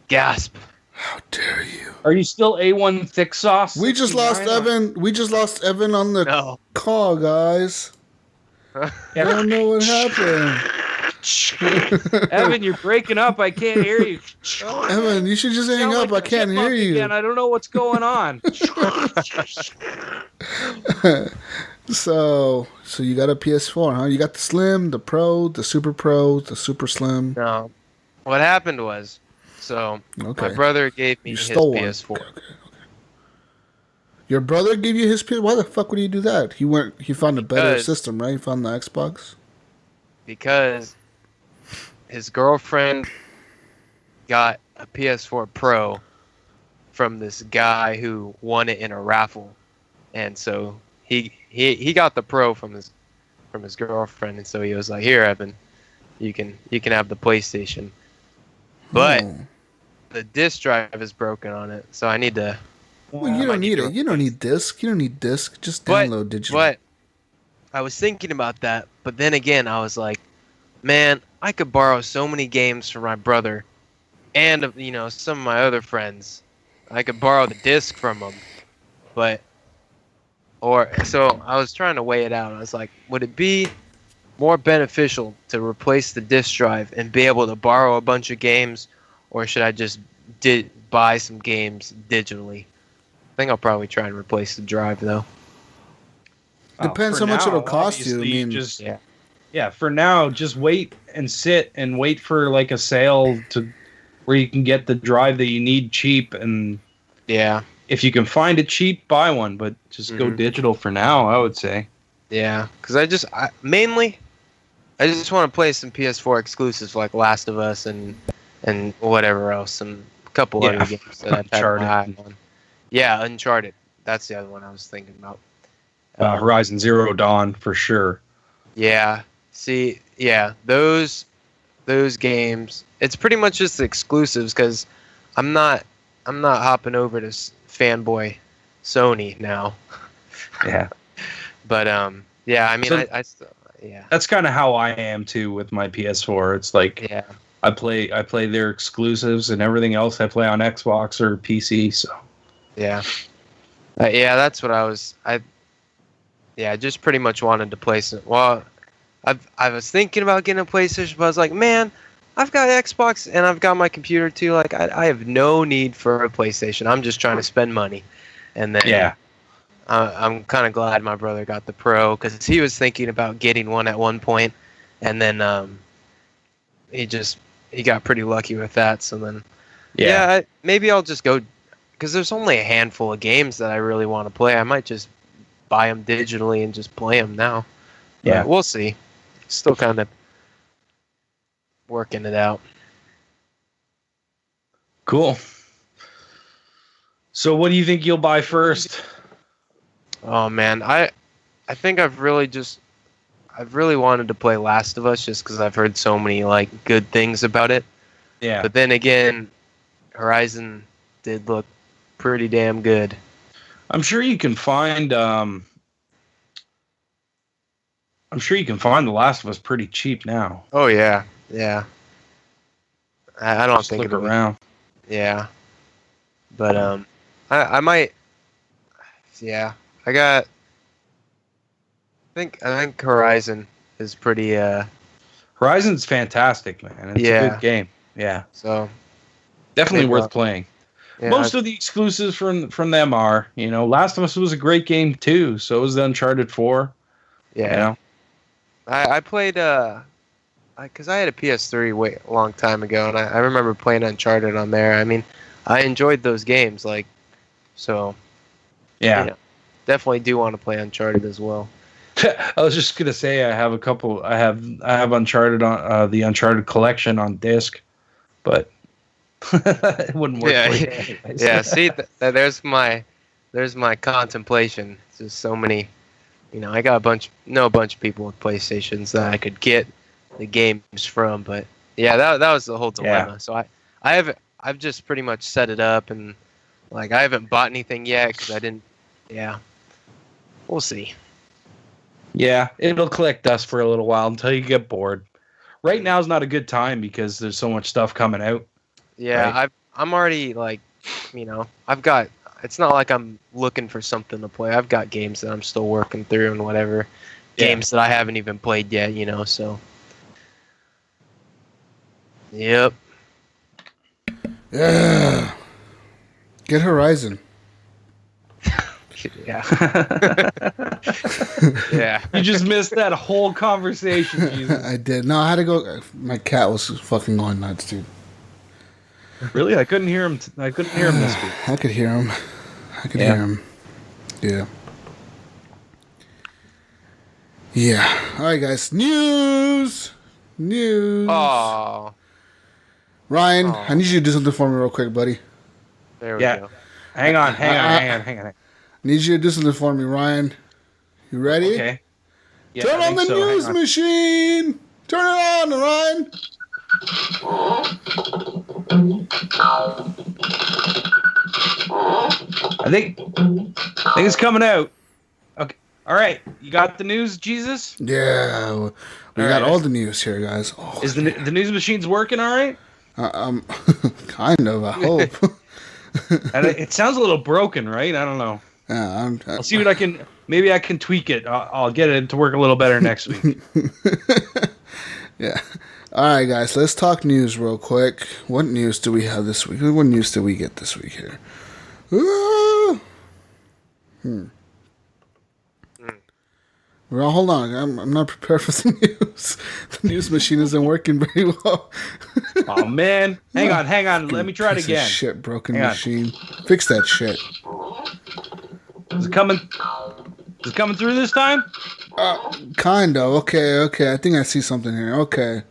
Gasp! How dare you? Are you still A1 thick sauce? We just lost 69? Evan. We just lost Evan on the call, guys. I don't know what happened. Evan, you're breaking up. I can't hear you. Evan, you should just hang up. I can't hear you. Again. I don't know what's going on. So you got a PS4, huh? You got the Slim, the Pro, the Super Pro, the Super Slim. No, what happened was, my brother gave me his PS4. Okay. Your brother gave you his PS4? Why the fuck would he do that? He found a better system, right? He found the Xbox? Because his girlfriend got a PS4 Pro from this guy who won it in a raffle, and so he got the Pro from his girlfriend, and so he was like, "Here, Evan, you can have the PlayStation, but the disc drive is broken on it, so I need to." Well, you don't need it. You don't need disc. You don't need disc. Just download digital. But I was thinking about that, but then again, I was like, man, I could borrow so many games from my brother and, some of my other friends. I could borrow the disc from them. So I was trying to weigh it out. I was like, would it be more beneficial to replace the disc drive and be able to borrow a bunch of games, or should I just buy some games digitally? I think I'll probably try and replace the drive, though. Depends how much it'll cost you. I mean, yeah, for now, just wait and sit and wait for like a sale where you can get the drive that you need cheap, and if you can find it cheap, buy one. But just go digital for now, I would say. Yeah, because I just want to play some PS4 exclusives like Last of Us and whatever else, and a couple other games that I've had my eye on. Yeah, Uncharted. That's the other one I was thinking about. Horizon Zero Dawn for sure. Yeah. See, those games. It's pretty much just exclusives because I'm not hopping over to fanboy Sony now. Yeah. But I mean, I still, That's kind of how I am too with my PS4. It's like I play their exclusives, and everything else I play on Xbox or PC. So. Yeah. That's what I just pretty much wanted to place it. Well, I was thinking about getting a PlayStation, but I was like, man, I've got Xbox and I've got my computer too. Like, I have no need for a PlayStation. I'm just trying to spend money. And then I'm kind of glad my brother got the Pro, because he was thinking about getting one at one point, and then he got pretty lucky with that. So then maybe I'll just go, because there's only a handful of games that I really want to play. I might just buy them digitally and just play them now. Yeah, we'll see. Still kind of working it out. Cool. So what do you think you'll buy first? Oh man, I think I've really I've really wanted to play Last of Us just because I've heard so many like good things about it. Yeah. But then again, Horizon did look pretty damn good. I'm sure you can find. I'm sure you can find The Last of Us pretty cheap now. Oh yeah, yeah. I don't Just think look it'll around. Yeah, but I might. Yeah, I think Horizon is pretty. Horizon's fantastic, man. It's a good game. Yeah. So definitely maybe worth playing. Yeah, Most of the exclusives from them are, Last of Us was a great game too. So was the Uncharted 4. Yeah. You know? I played because I had a PS3 a long time ago, and I remember playing Uncharted on there. I mean, I enjoyed those games, so. Yeah. Definitely do want to play Uncharted as well. I was just gonna say I have a couple. I have Uncharted on the Uncharted collection on disc, but it wouldn't work. For you anyways. Yeah. See, there's my contemplation. It's just so many. I got a bunch of people with PlayStations that I could get the games from, but yeah, that was the whole dilemma. Yeah. So I've just pretty much set it up, and I haven't bought anything yet because I didn't. Yeah. We'll see. Yeah, it'll collect dust for a little while until you get bored. Right now is not a good time because there's so much stuff coming out. Yeah, right? I'm already I've got. It's not like I'm looking for something to play. I've got games that I'm still working through and whatever. Yeah. Games that I haven't even played yet, so. Yep. Yeah. Get Horizon. Yeah. Yeah. You just missed that whole conversation, Jesus. I did. No, I had to go. My cat was fucking going nuts, dude. Really? I couldn't hear him. I couldn't hear him this week. I could hear him. Hear him. Yeah. Yeah. All right, guys. News. Oh. Ryan, I need you to do something for me real quick, buddy. There we go. Hang on. I need you to do something for me, Ryan. You ready? Okay. Yeah, Turn on the news machine. Turn it on, Ryan. I think it's coming out. Okay. All right. You got the news, Jesus? Yeah. We got all the news here, guys. Oh, is the news machine's working all right? Kind of, I hope. And it sounds a little broken, right? I don't know. I'll see what I can. Maybe I can tweak it. I'll get it to work a little better next week. Yeah. All right, guys. Let's talk news real quick. What news do we have this week? What news did we get this week here? Well, hold on. I'm not prepared for the news. The news machine isn't working very well. Oh man! Hang on. Let me try it again. Shit, broken machine. Fix that shit. Is it coming through this time? Kind of. Okay. I think I see something here. Okay.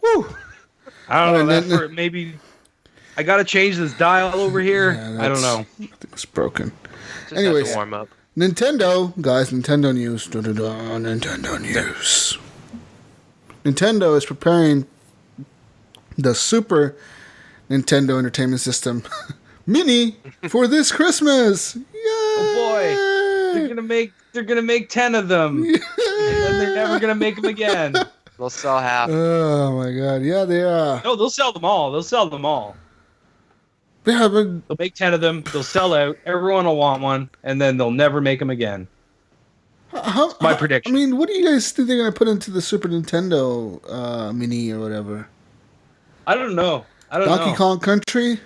Woo. I don't know. Maybe I got to change this dial over here. Yeah, I don't know. I think it's broken. Just Anyways, have to warm up. Nintendo, guys. Nintendo news. Nintendo news. Nintendo is preparing the Super Nintendo Entertainment System Mini for this Christmas. Yay! Oh boy, they're gonna make 10 of them, and then they're never gonna make them again. They'll sell half. Oh my god, yeah, they are. No, they'll sell them all. Yeah, but They'll make 10 of them. They'll sell out. Everyone will want one, and then they'll never make them again. That's my prediction. I mean, what do you guys think they're gonna put into the Super Nintendo Mini or whatever? I don't know. Donkey Kong Country.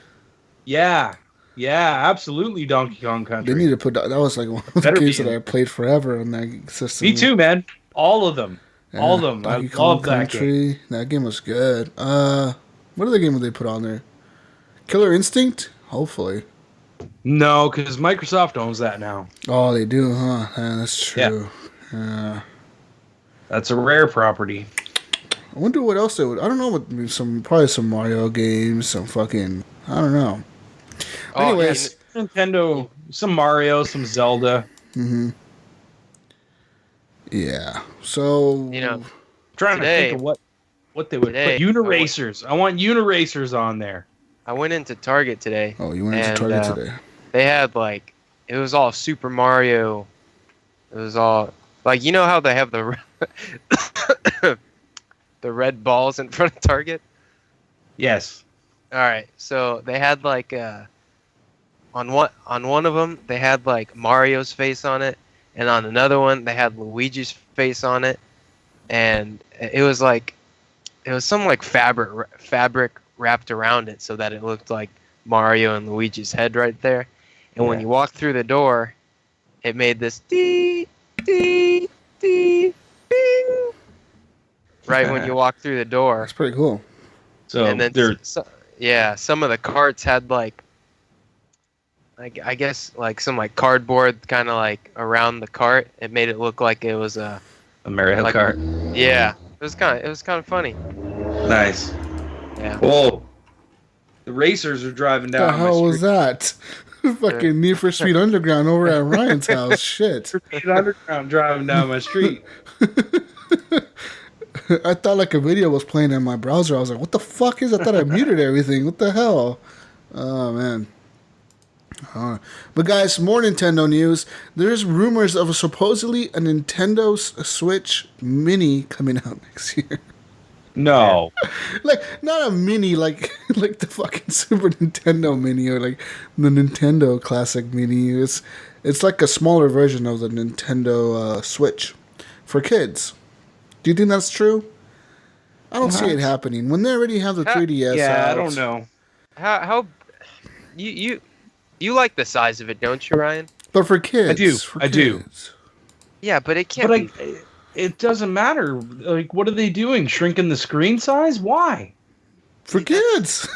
Yeah, absolutely. Donkey Kong Country. They need to put that. Was like one of the games that I played forever on that system. Me too, man. All of them. Yeah, All of them. Donkey I Kong love that Country. game. That game was good. What other game would they put on there? Killer Instinct? Hopefully. No, because Microsoft owns that now. Oh, they do, huh? Yeah, that's true. Yeah. That's a rare property. I wonder what else they would. I don't know. Probably some Mario games. Some fucking. I don't know. Anyways, Nintendo, some Mario, some Zelda. Yeah. So trying today, to think of what they would put. Uniracers. I want Uniracers on there. I went into Target today. Oh, you went into Target today. They had it was all Super Mario. It was all how they have the the red balls in front of Target. Yes. All right. So they had on one of them they had Mario's face on it, and on another one they had Luigi's face on it, and it was some fabric wrapped around it so that it looked like Mario and Luigi's head right there. And when you walked through the door, it made this dee dee dee bing right when you walked through the door. That's pretty cool. So and then some of the carts had I guess some cardboard kind of around the cart. It made it look like it was a Mario cart. Yeah, it was kind of funny. Nice. Yeah. Whoa. The racers are driving down. What the hell was that? Fucking Need for Speed Underground over at Ryan's house. Shit. Speed Underground driving down my street. I thought a video was playing in my browser. I was like, what the fuck is that? I thought I muted everything. What the hell? Oh, man. But guys, more Nintendo news. There's rumors of supposedly a Nintendo Switch Mini coming out next year. No. Not a mini like the fucking Super Nintendo Mini or the Nintendo Classic Mini. It's like a smaller version of the Nintendo Switch for kids. Do you think that's true? I don't see it happening. When they already have the 3DS out. I don't know. How you like the size of it, don't you, Ryan? But for kids. I do. Yeah, but it can't be... It doesn't matter. What are they doing? Shrinking the screen size? Why? For kids.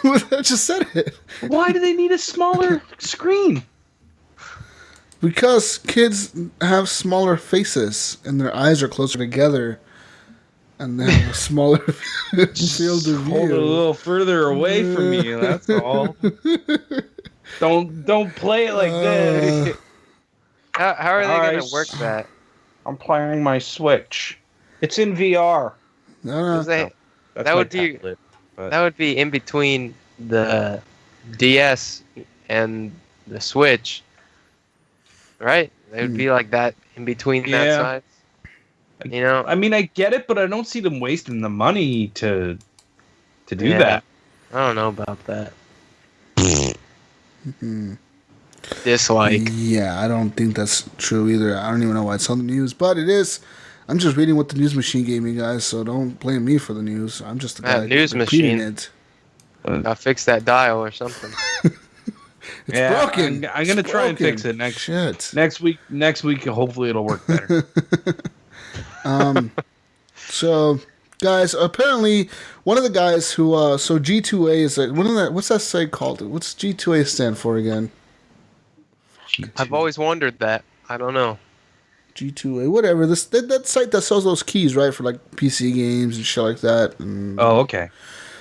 I just said it. Why do they need a smaller screen? Because kids have smaller faces and their eyes are closer together, and they have a smaller field of view. Hold it a little further away from me. That's all. Don't play it like that. How are they going to work that? I'm playing my Switch. It's in VR. No. That would be in between the DS and the Switch, right? It would be like that in between that size. I mean, I get it, but I don't see them wasting the money to do that. I don't know about that. Dislike. Yeah, I don't think that's true either. I don't even know why it's on the news, but it is. I'm just reading what the news machine gave me, guys, so don't blame me for the news. I'm just the guy news repeating machine. It. I'll fix that dial or something. It's broken. I'm going to try and fix it next week. Next week, hopefully it'll work better. So, guys, apparently one of the guys who so G2A is what's that site called? What's G2A stand for again? I've always wondered that. I don't know. G2A, whatever. That site that sells those keys, right, for PC games and shit like that. And okay.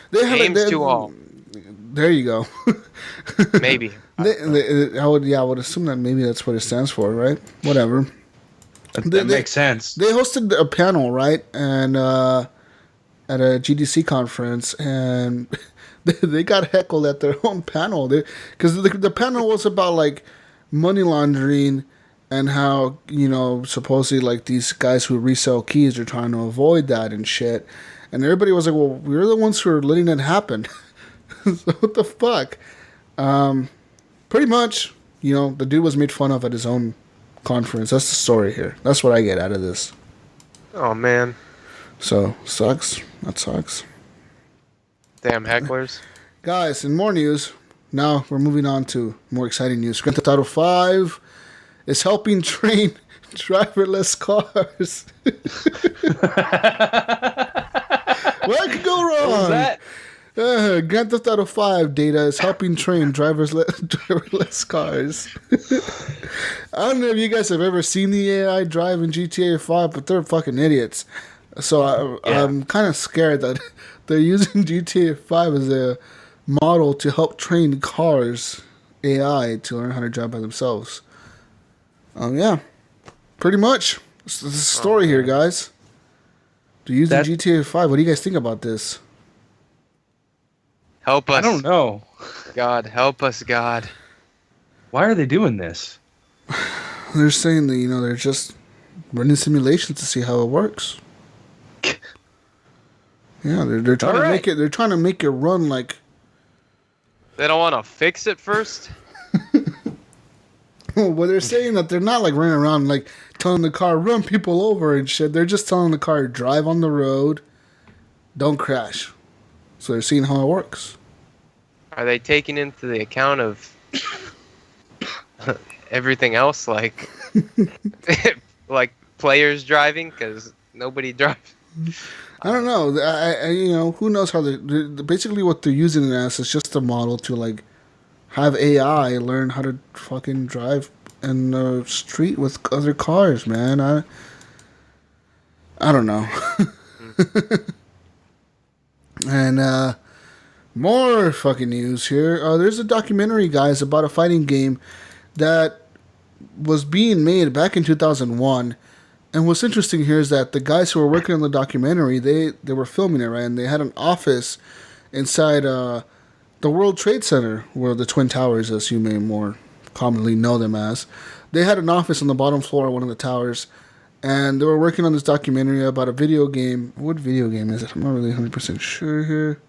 They have games to all. There you go. Maybe. I would assume that maybe that's what it stands for, right? Whatever. That makes sense. They hosted a panel, right, and at a GDC conference, and they got heckled at their own panel because the panel was about money laundering and how supposedly these guys who resell keys are trying to avoid that and shit, and everybody was like, well, we're the ones who are letting it happen. So what the fuck? Pretty much, the dude was made fun of at his own conference. That's the story here. That's what I get out of this. Oh man. So sucks. That sucks. Damn hecklers. Guys, in more news, now we're moving on to more exciting news. Grand Theft Auto 5 is helping train driverless cars. What could go wrong? What was that? Grand Theft Auto 5 data is helping train driverless cars. I don't know if you guys have ever seen the AI drive in GTA 5, but they're fucking idiots. So I'm kind of scared that they're using GTA 5 as a model to help train cars AI to learn how to drive by themselves. Yeah, pretty much. This is the story here, guys. They're using GTA 5. What do you guys think about this? Help us. I don't know. God, help us, God. Why are they doing this? They're saying that, they're just running simulations to see how it works. Yeah, they're trying to make it. They're trying to make it run like. They don't want to fix it first. Well, they're saying that they're not like running around like telling the car run people over and shit. They're just telling the car drive on the road, don't crash. So they're seeing how it works. Are they taking into the account of everything else, like like players driving? Because nobody drives. I don't know. I who knows how they basically what they're using it as is just a model to like have AI learn how to fucking drive in the street with other cars, man. I don't know. And more fucking news here. There's a documentary, guys, about a fighting game that was being made back in 2001. And what's interesting here is that the guys who were working on the documentary, they were filming it, right? And they had an office inside the World Trade Center, where the Twin Towers, as you may more commonly know them as. They had an office on the bottom floor of one of the towers, and they were working on this documentary about a video game. What video game is it? I'm not really 100% sure here.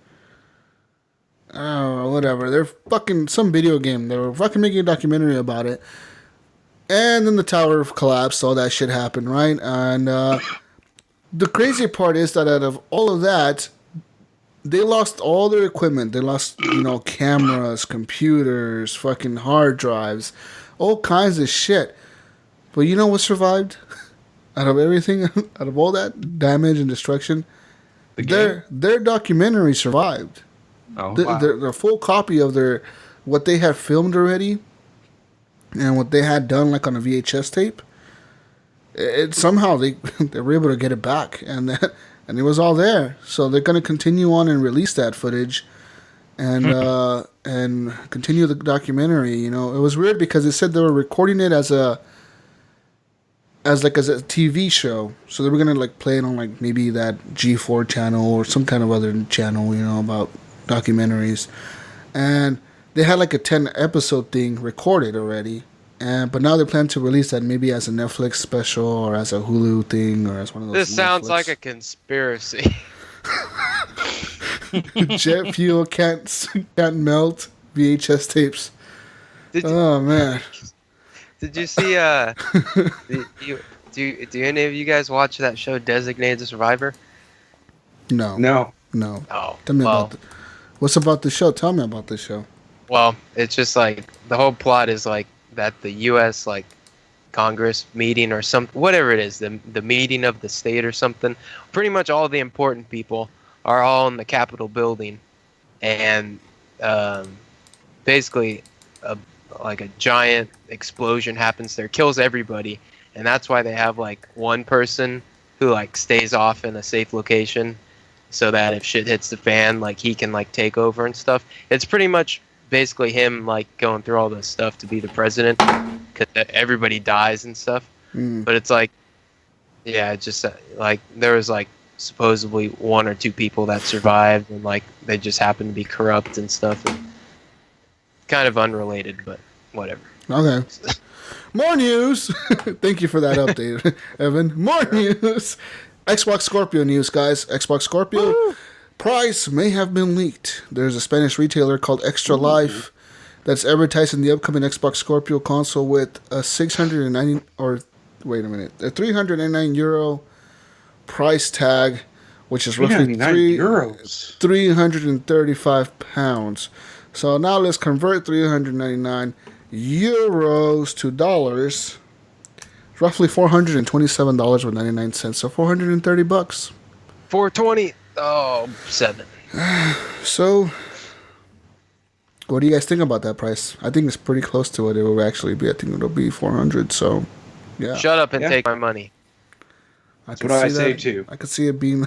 Oh, whatever. They're fucking some video game. They were fucking making a documentary about it. And then the tower collapsed. All that shit happened, right? And the crazy part is that out of all of that, they lost all their equipment. They lost, cameras, computers, fucking hard drives, all kinds of shit. But you know what survived? Out of everything, out of all that damage and destruction, their documentary survived. Oh, wow. Their full copy of what they had filmed already and what they had done like on a VHS tape, it somehow they were able to get it back, and it was all there. So they're going to continue on and release that footage and and continue the documentary. It was weird because it said they were recording it as a TV show. So they were going to like play it on like maybe that G4 channel or some kind of other channel, about documentaries. And they had like a 10-episode thing recorded already. But now they plan to release that maybe as a Netflix special or as a Hulu thing or as one of those. This sounds like a conspiracy. Jet fuel can't melt VHS tapes. Man. Did you see? Do any of you guys watch that show Designated Survivor? No. Oh, Tell me about what's about the show? Tell me about the show. Well, it's just like the whole plot is like that the U.S. like Congress meeting or something, whatever it is, the meeting of the state or something. Pretty much all the important people are all in the Capitol building, and basically like a giant explosion happens there, kills everybody, and that's why they have like one person who like stays off in a safe location, so that if shit hits the fan, like he can like take over and stuff. It's pretty much basically him like going through all this stuff to be the president, because everybody dies and stuff. But it's like, yeah, it's just like there was like supposedly one or two people that survived, and like they just happened to be corrupt and stuff. And kind of unrelated, but whatever. Okay. More news. Thank you for that update, Evan. More news. Xbox Scorpio news, guys. Xbox Scorpio price may have been leaked. There's a Spanish retailer called Extra Life that's advertising the upcoming Xbox Scorpio console with a 399 euro price tag, which is roughly €335. 335 pounds. So now let's convert 399 euros to dollars. Roughly $427.99. So $430. 420. Oh, 7. So, what do you guys think about that price? I think it's pretty close to what it will actually be. I think it'll be 400. So, yeah. Shut up and take my money. That's what I say too. I could see it being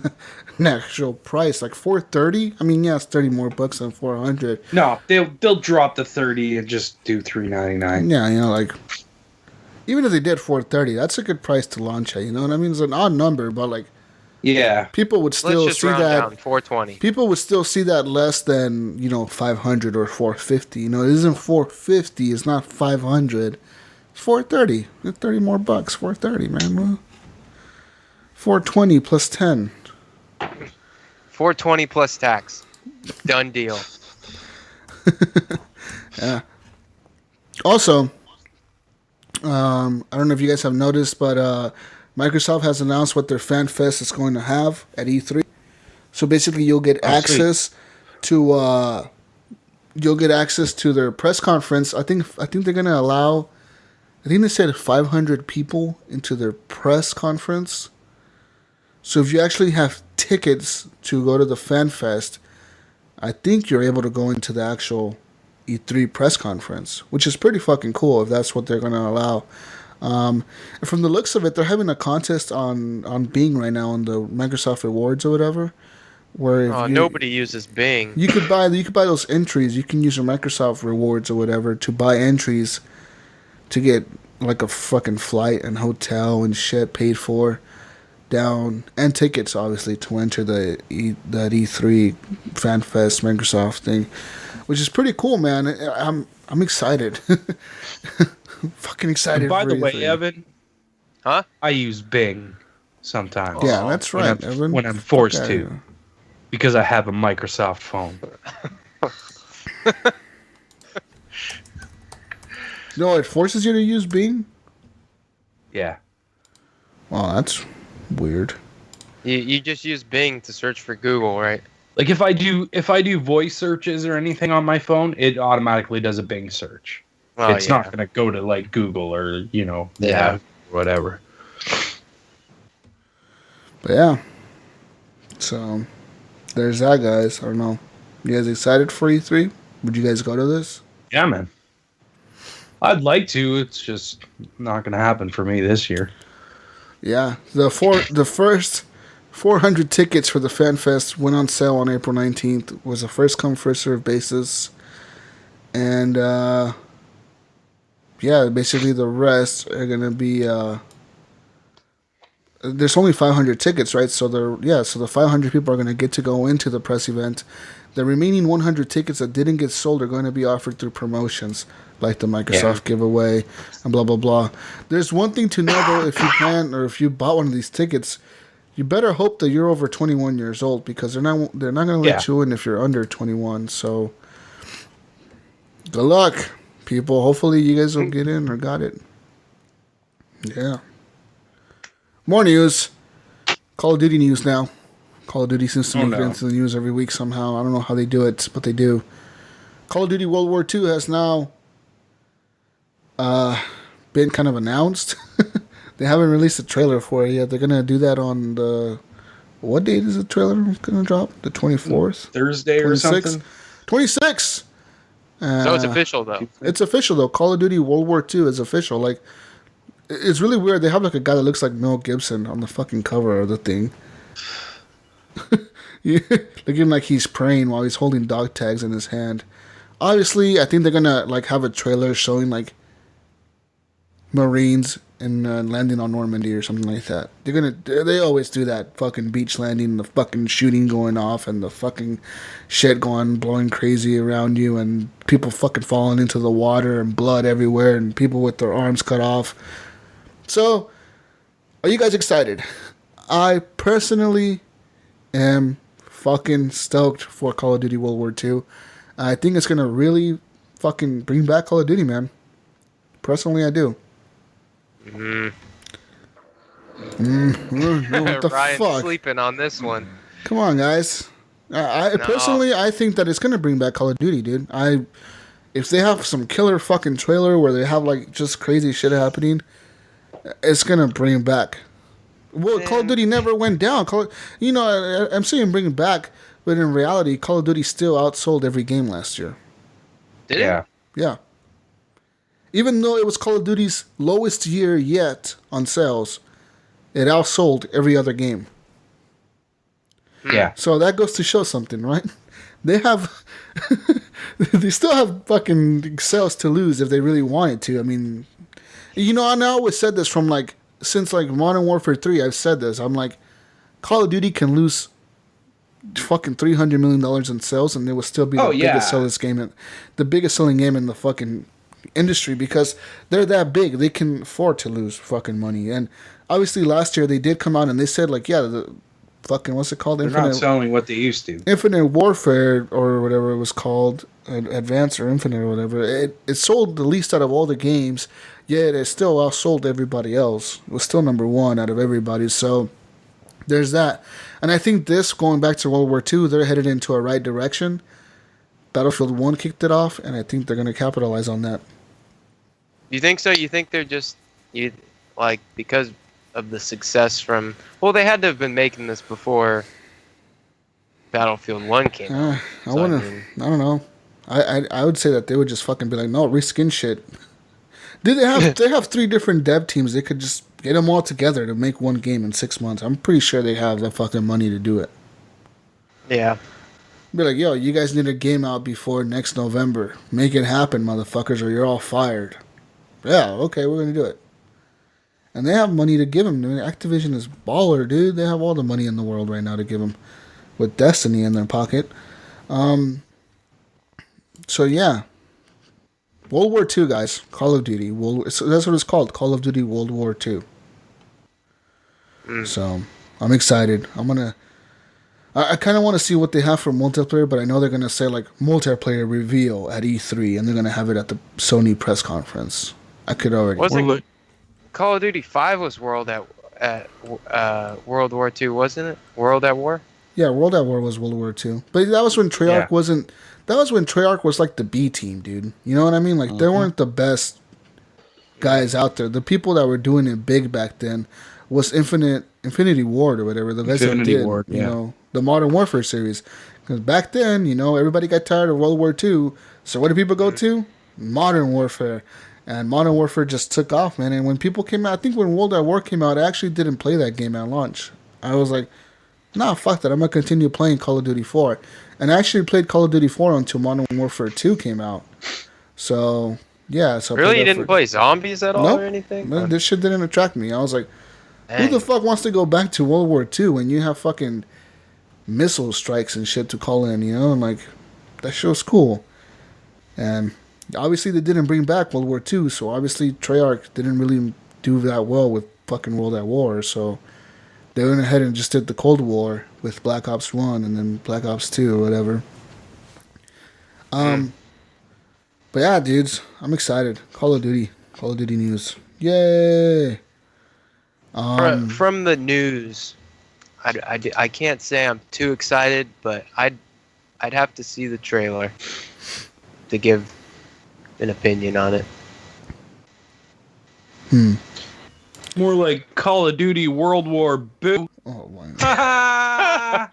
an actual price, like $430. I mean, yeah, it's 30 more bucks than 400. No, they'll drop the 30 and just do $399. Yeah, like Even if they did 430, that's a good price to launch at. You know what I mean? It's an odd number, but like, Yeah. people would still Let's just see round that. down 420. People would still see that less than 500 or 450. You know, it isn't 450. It's not 500. It's 430. It's 30 more bucks. 430, man. Well, 420 plus 10. 420 plus tax. Done deal. Yeah. Also, I don't know if you guys have noticed, but Microsoft has announced what their Fan Fest is going to have at E3. So basically, you'll get access to their press conference. I think they're going to allow. I think they said 500 people into their press conference. So if you actually have tickets to go to the Fan Fest, I think you're able to go into the actual E3 press conference, which is pretty fucking cool if that's what they're going to allow. And from the looks of it, they're having a contest on Bing right now on the Microsoft Rewards or whatever. Where nobody uses Bing. You could buy those entries. You can use your Microsoft Rewards or whatever to buy entries to get like a fucking flight and hotel and shit paid for down, and tickets obviously to enter that E3 Fan Fest Microsoft thing, which is pretty cool, man. I'm excited. Fucking excited. And by the way, E3. Evan, Huh? I use Bing sometimes. Yeah, that's right, Evan. When I'm forced Fuck to, yeah. because I have a Microsoft phone. No, it forces you to use Bing. Yeah. Well, that's weird. You just use Bing to search for Google, right? Like if I do voice searches or anything on my phone, it automatically does a Bing search. Oh, It's yeah. not going to go to like Google or Yeah. whatever. But yeah. So there's that, guys. I don't know. You guys excited for E3? Would you guys go to this? Yeah, man. I'd like to. It's just not going to happen for me this year. Yeah. The first 400 tickets for the Fan Fest went on sale on April 19th. It was a first come first served basis. And yeah, basically the rest are going to be there's only 500 tickets, right? So the 500 people are going to get to go into the press event. The remaining 100 tickets that didn't get sold are going to be offered through promotions, like the Microsoft giveaway and blah, blah, blah. There's one thing to know, though, if you plan or if you bought one of these tickets, you better hope that you're over 21 years old, because they're not going to let you in if you're under 21. So good luck, people. Hopefully you guys will get in or got it. Yeah. More news. Call of Duty news now. Call of Duty seems to make it into the news every week somehow. I don't know how they do it, but they do. Call of Duty World War II has now been kind of announced. They haven't released a trailer for it yet. They're going to do that on the... What date is the trailer going to drop? The 24th? Thursday or 26th? something? 26! So it's official, though. It's official, though. Call of Duty World War II is official. Like, it's really weird. They have, like, a guy that looks like Mel Gibson on the fucking cover of the thing. Yeah, looking like he's praying while he's holding dog tags in his hand. Obviously, I think they're going to, like, have a trailer showing, like, Marines and landing on Normandy or something like that. They always do that fucking beach landing, the fucking shooting going off, and the fucking shit blowing crazy around you, and people fucking falling into the water, and blood everywhere, and people with their arms cut off. So, are you guys excited? I personally am fucking stoked for Call of Duty World War II. I think it's gonna really fucking bring back Call of Duty, man. Personally, I do. Mm. What the Ryan's fuck? sleeping on this one. Come on, guys. Personally, I think that it's gonna bring back Call of Duty, dude. If they have some killer fucking trailer where they have like just crazy shit happening, it's gonna bring it back. Well, Call of Duty never went down. I'm saying bring it back, but in reality, Call of Duty still outsold every game last year. Did it? Yeah. Even though it was Call of Duty's lowest year yet on sales, it outsold every other game. Yeah. So that goes to show something, right? They still have fucking sales to lose if they really wanted to. I mean, You know, I always said this from like since like Modern Warfare 3. I've said this. I'm like, Call of Duty can lose fucking $300 million in sales, and it will still be the biggest selling game in the fucking industry because they're that big. They can afford to lose fucking money. And obviously, last year they did come out and they said like, yeah, the fucking what's it called? They're not selling what they used to. Infinite Warfare or whatever it was called, Advanced or Infinite or whatever. It sold the least out of all the games, yet it still outsold everybody else. It was still number one out of everybody. So there's that. And I think this, going back to World War II, they're headed into a right direction. Battlefield 1 kicked it off, and I think they're going to capitalize on that. You think so? You think they're just because of the success from? Well, they had to have been making this before Battlefield 1 came out. I don't know. I would say that they would just fucking be like, no, reskin shit. They have 3 different dev teams. They could just get them all together to make one game in 6 months. I'm pretty sure they have the fucking money to do it. Yeah. Be like, yo, you guys need a game out before next November. Make it happen, motherfuckers, or you're all fired. Yeah, okay, we're going to do it. And they have money to give them. I mean, Activision is baller, dude. They have all the money in the world right now to give them with Destiny in their pocket. So, yeah. World War II, guys. Call of Duty. So that's what it's called. Call of Duty World War II. So, I'm excited. I kind of want to see what they have for multiplayer, but I know they're going to say, like, multiplayer reveal at E3, and they're going to have it at the Sony press conference. I could already... Call of Duty 5 was World War II, wasn't it? World at War? Yeah, World at War was World War II. But that was when Treyarch wasn't... That was when Treyarch was like the B team, dude. You know what I mean? Like, they weren't the best guys out there. The people that were doing it big back then was Infinity Ward or whatever. The guys that did, you know, the Modern Warfare series. Because back then, you know, everybody got tired of World War II. So what did people go to? Modern Warfare. And Modern Warfare just took off, man. And when people came out, I think when World at War came out, I actually didn't play that game at launch. I was like, nah, fuck that. I'm going to continue playing Call of Duty 4. And I actually played Call of Duty 4 until Modern Warfare 2 came out. So, yeah. So really? You didn't play zombies at all or anything? No, this shit didn't attract me. I was like, who the fuck wants to go back to World War 2 when you have fucking missile strikes and shit to call in, you know? And like, that show's cool. And obviously they didn't bring back World War 2, so obviously Treyarch didn't really do that well with fucking World at War, so they went ahead and just did the Cold War with Black Ops 1 and then Black Ops 2 or whatever. But yeah, dudes, I'm excited. Call of Duty news. Yay! From the news, I can't say I'm too excited, but I'd have to see the trailer to give an opinion on it. More like Call of Duty World War Boo. Oh my God.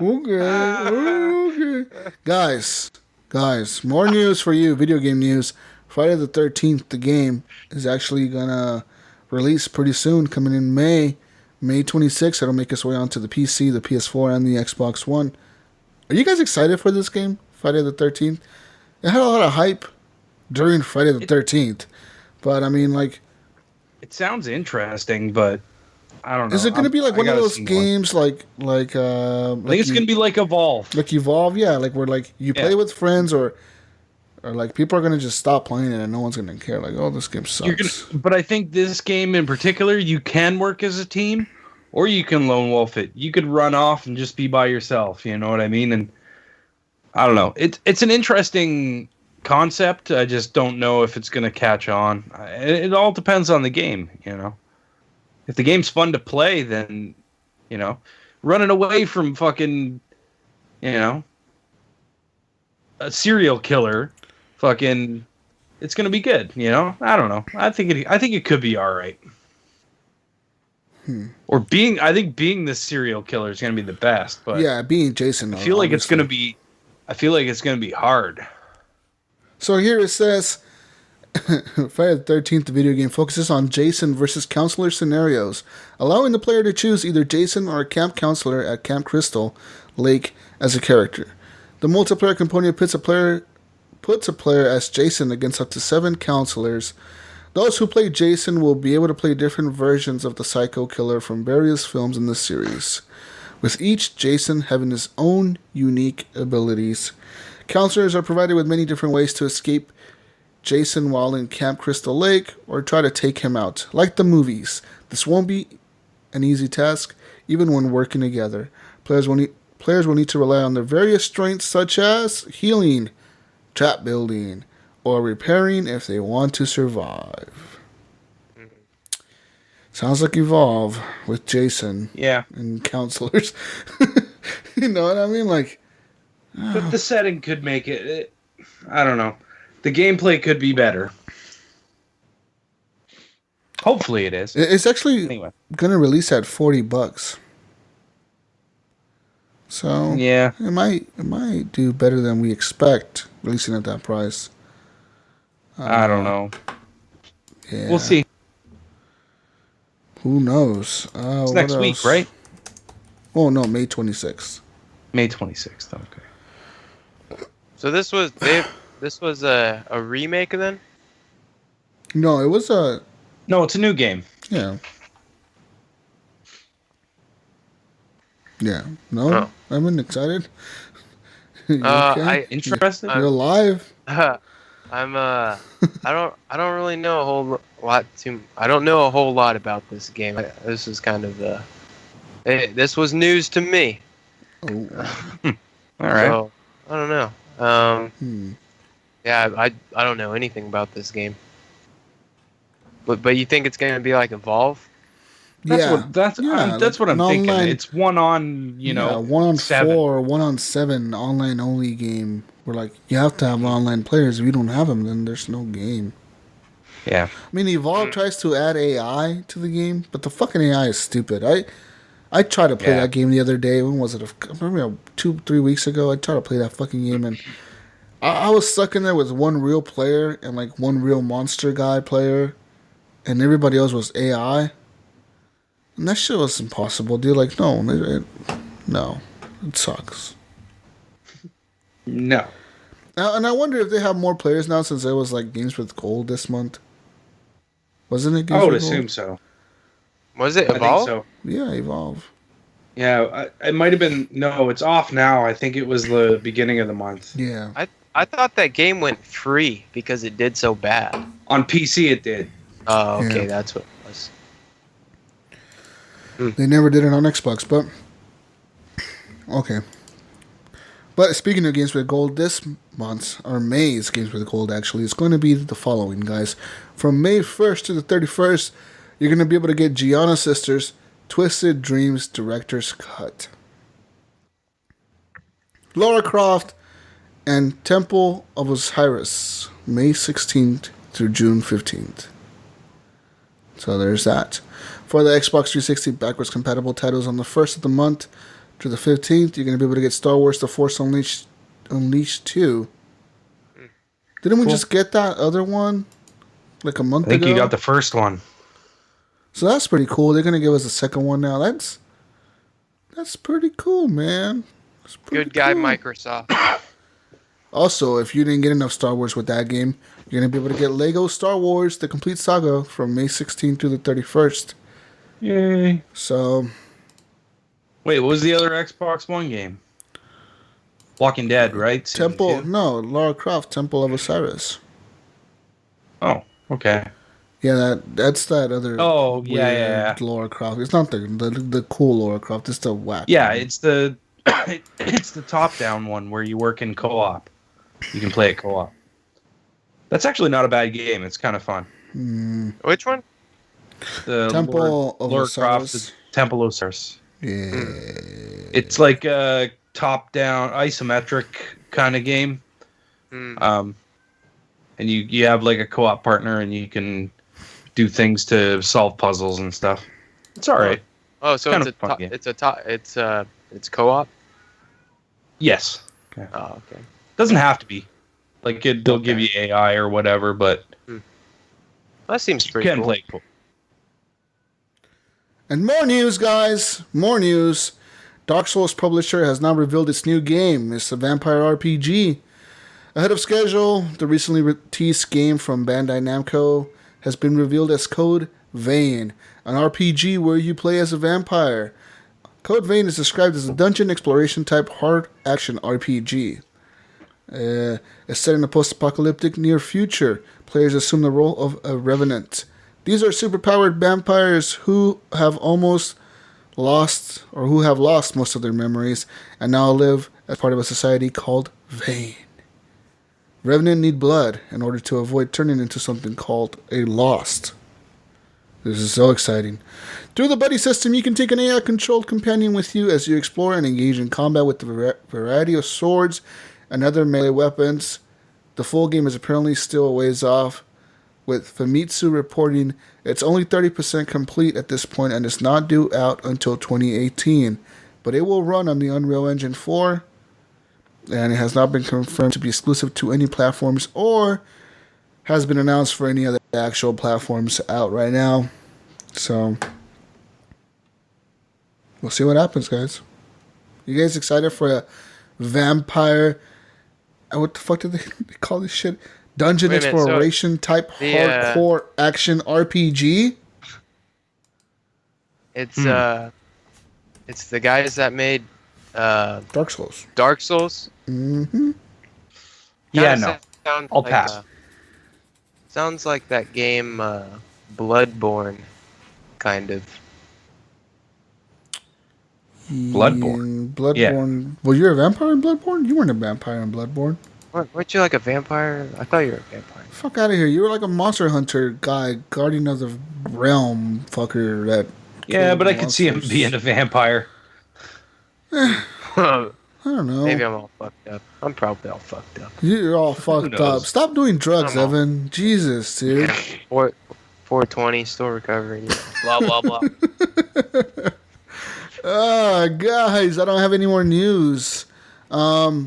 Okay. Guys, more news for you, video game news. Friday the 13th, the game is actually gonna release pretty soon, coming in May 26th. It'll make its way onto the PC, the PS4, and the Xbox One. Are you guys excited for this game, Friday the 13th? It had a lot of hype during Friday the 13th. But, I mean, like... It sounds interesting, but I don't know. Is it going to be like one of those games like I think it's going to be like Evolve. Like Evolve, yeah. Like where like you play with friends or like people are going to just stop playing it and no one's going to care. Like, oh, this game sucks. But I think this game in particular, you can work as a team or you can lone wolf it. You could run off and just be by yourself. You know what I mean? And I don't know. It's an interesting concept. I just don't know if it's going to catch on. It all depends on the game, you know. If the game's fun to play, then, you know, running away from fucking, you know, a serial killer, fucking, it's going to be good, you know. I don't know. I think it could be all right. Or I think being the serial killer is going to be the best, but yeah, being Jason. I feel like it's going to be hard. So here it says, Friday the 13th, the video game focuses on Jason versus counselor scenarios, allowing the player to choose either Jason or a camp counselor at Camp Crystal Lake as a character. The multiplayer component puts a player as Jason against up to 7 counselors. Those who play Jason will be able to play different versions of the Psycho Killer from various films in the series, with each Jason having his own unique abilities. Counselors are provided with many different ways to escape Jason while in Camp Crystal Lake or try to take him out. Like the movies, this won't be an easy task, even when working together. Players will need to rely on their various strengths such as healing, trap building, or repairing if they want to survive. Sounds like Evolve with Jason. Yeah. And counselors. You know what I mean? Like, but the setting could make it. I don't know. The gameplay could be better. Hopefully it is. It's actually going to release at $40. So yeah, it might do better than we expect releasing at that price. I don't know. Yeah. We'll see. Who knows? It's next week, right? Oh no, May 26th. May 26th. Okay. So this was a remake then? No, it was a. No, it's a new game. Yeah. Yeah. No, Oh. I've been excited. You okay? Interested? You're alive. I don't really know a whole lot I don't know a whole lot about this game. This is kind of this was news to me. Oh. All right. So, I don't know. Yeah, I don't know anything about this game. But you think it's going to be like Evolve? That's what I'm thinking. It's one on, 1 on 7. 4, 1 on 7 online only game. We're like, you have to have online players. If you don't have them, then there's no game. Yeah. I mean, Evolve tries to add AI to the game, but the fucking AI is stupid. I tried to play that game the other day. When was it? Maybe 2-3 weeks ago. I tried to play that fucking game, and I was stuck in there with one real player and like one real monster guy player, and everybody else was AI. And that shit was impossible, dude. Like, no, it sucks. No. And I wonder if they have more players now since there was like Games with Gold this month. Wasn't it? I would assume so. Was it Evolve? I think so. Yeah, Evolve. Yeah, it might have been. No, it's off now. I think it was the beginning of the month. Yeah. I thought that game went free because it did so bad. On PC, it did. Oh, okay, Yeah. that's what it was. They never did it on Xbox, but okay. But speaking of Games with Gold, this month, or May's Games with Gold actually, is going to be the following, guys. From May 1st to the 31st, you're going to be able to get Gianna Sisters Twisted Dreams Director's Cut, Lara Croft, and Temple of Osiris, May 16th through June 15th. So there's that. For the Xbox 360 backwards compatible titles on the 1st of the month to the 15th, you're going to be able to get Star Wars The Force Unleashed 2. Didn't we just get that other one like a month ago? I think you got the first one. So that's pretty cool. They're going to give us a second one now. That's pretty cool, man. That's pretty Good guy, cool. Microsoft. Also, if you didn't get enough Star Wars with that game, you're going to be able to get Lego Star Wars The Complete Saga from May 16th to the 31st. Yay. So, wait, what was the other Xbox One game? Walking Dead, right? Lara Croft, Temple of Osiris. Oh, okay. Yeah, that's that other. Oh, weird yeah. Lara Croft. It's not the cool Lara Croft. It's the whack. Yeah, one. it's the top-down one where you work in co-op. You can play it co-op. That's actually not a bad game. It's kind of fun. Which one? The Temple of Lara Osiris. Croft, the Temple of Osiris. Yeah. It's like a top-down isometric kind of game. And you have like a co-op partner, and you can do things to solve puzzles and stuff. It's all right. Oh, so it's co-op. Yes. Okay. Oh, okay. Doesn't have to be. Like they'll give you AI or whatever, but that seems pretty you can cool. play cool. And more news, guys. More news. Dark Souls publisher has now revealed its new game. It's a vampire RPG. Ahead of schedule, the recently teased game from Bandai Namco has been revealed as Code Vein, an RPG where you play as a vampire. Code Vein is described as a dungeon exploration type hard action RPG. It's set in a post-apocalyptic near future. Players assume the role of a revenant. These are superpowered vampires who have lost most of their memories and now live as part of a society called Vein. Revenant need blood in order to avoid turning into something called a Lost. This is so exciting. Through the buddy system, you can take an AI-controlled companion with you as you explore and engage in combat with a variety of swords and other melee weapons. The full game is apparently still a ways off, with Famitsu reporting it's only 30% complete at this point and is not due out until 2018. But it will run on the Unreal Engine 4, and it has not been confirmed to be exclusive to any platforms or has been announced for any other actual platforms out right now. So, we'll see what happens, guys. You guys excited for a vampire... What the fuck did they call this shit? Dungeon exploration type hardcore action RPG? It's the guys that made Dark Souls. Dark Souls? Mm-hmm. Yeah, no. I'll pass. Sounds like that game Bloodborne, kind of. Bloodborne. Bloodborne. Yeah. Well, you're a vampire in Bloodborne? You weren't a vampire in Bloodborne. Weren't you like a vampire? I thought you were a vampire. Fuck out of here. You were like a monster hunter guy, guardian of the realm fucker that... Yeah, but I could see him being a vampire. I don't know. Maybe I'm all fucked up. I'm probably all fucked up. You're all fucked up. Stop doing drugs, Evan. Jesus, dude. 420, still recovering. Blah, blah, blah. Guys, I don't have any more news. I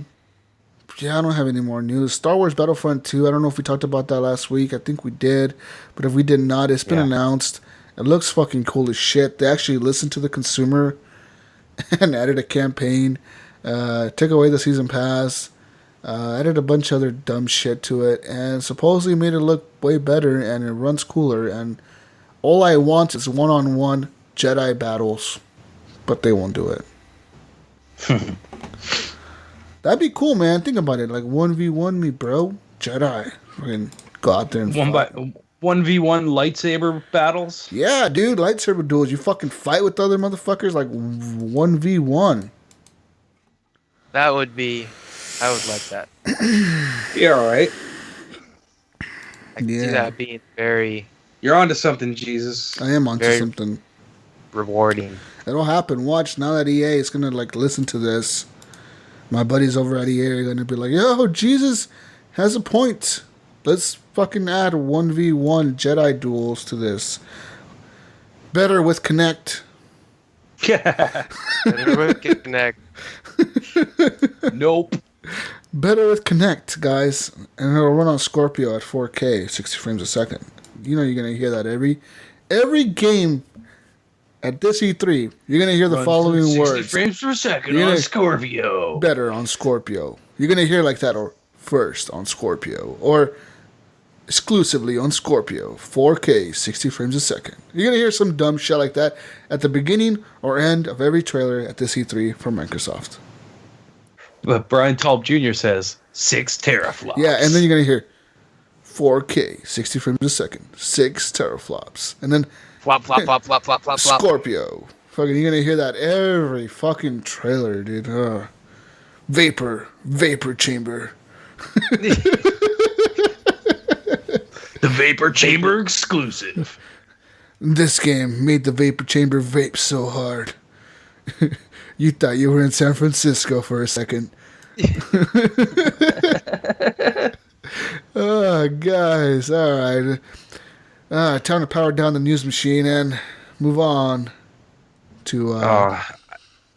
don't have any more news. Star Wars Battlefront 2, I don't know if we talked about that last week. I think we did. But if we did not, it's been announced. It looks fucking cool as shit. They actually listened to the consumer and added a campaign. Took away the season pass. Added a bunch of other dumb shit to it. And supposedly made it look way better and it runs cooler. And all I want is one-on-one Jedi battles. But they won't do it. That'd be cool, man. Think about it. Like 1v1 me, bro. Jedi. Fucking go out there and 1v1 lightsaber battles? Yeah, dude. Lightsaber duels. You fucking fight with other motherfuckers like 1v1. That would be... I would like that. Yeah, alright. I can see that being very... You're onto something, Jesus. I am onto something. Rewarding. It'll happen. Watch, now that EA is going to like listen to this, my buddies over at EA are going to be like, yo, Jesus has a point. Let's fucking add 1v1 Jedi duels to this. Better with Kinect. Yeah. Better with Kinect. Nope. Better with Kinect, guys. And it'll run on Scorpio at 4K, 60 frames a second. You know you're going to hear that every game. At this E3, you're going to hear the following 60 words. 60 frames per second on Scorpio. Better on Scorpio. You're going to hear like that, or first on Scorpio, or exclusively on Scorpio, 4K, 60 frames a second. You're going to hear some dumb shit like that at the beginning or end of every trailer at this E3 from Microsoft. But Brian Talb Jr. says 6 teraflops. Yeah, and then you're going to hear 4K, 60 frames a second, 6 teraflops. And then flop, flop, flop, flop, flop, flop, flop. Scorpio. Fucking, you're gonna hear that every fucking trailer, dude. Vapor chamber. The Vapor Chamber exclusive. This game made the Vapor Chamber vape so hard. You thought you were in San Francisco for a second. Oh, guys, all right. Time to power down the news machine and move on to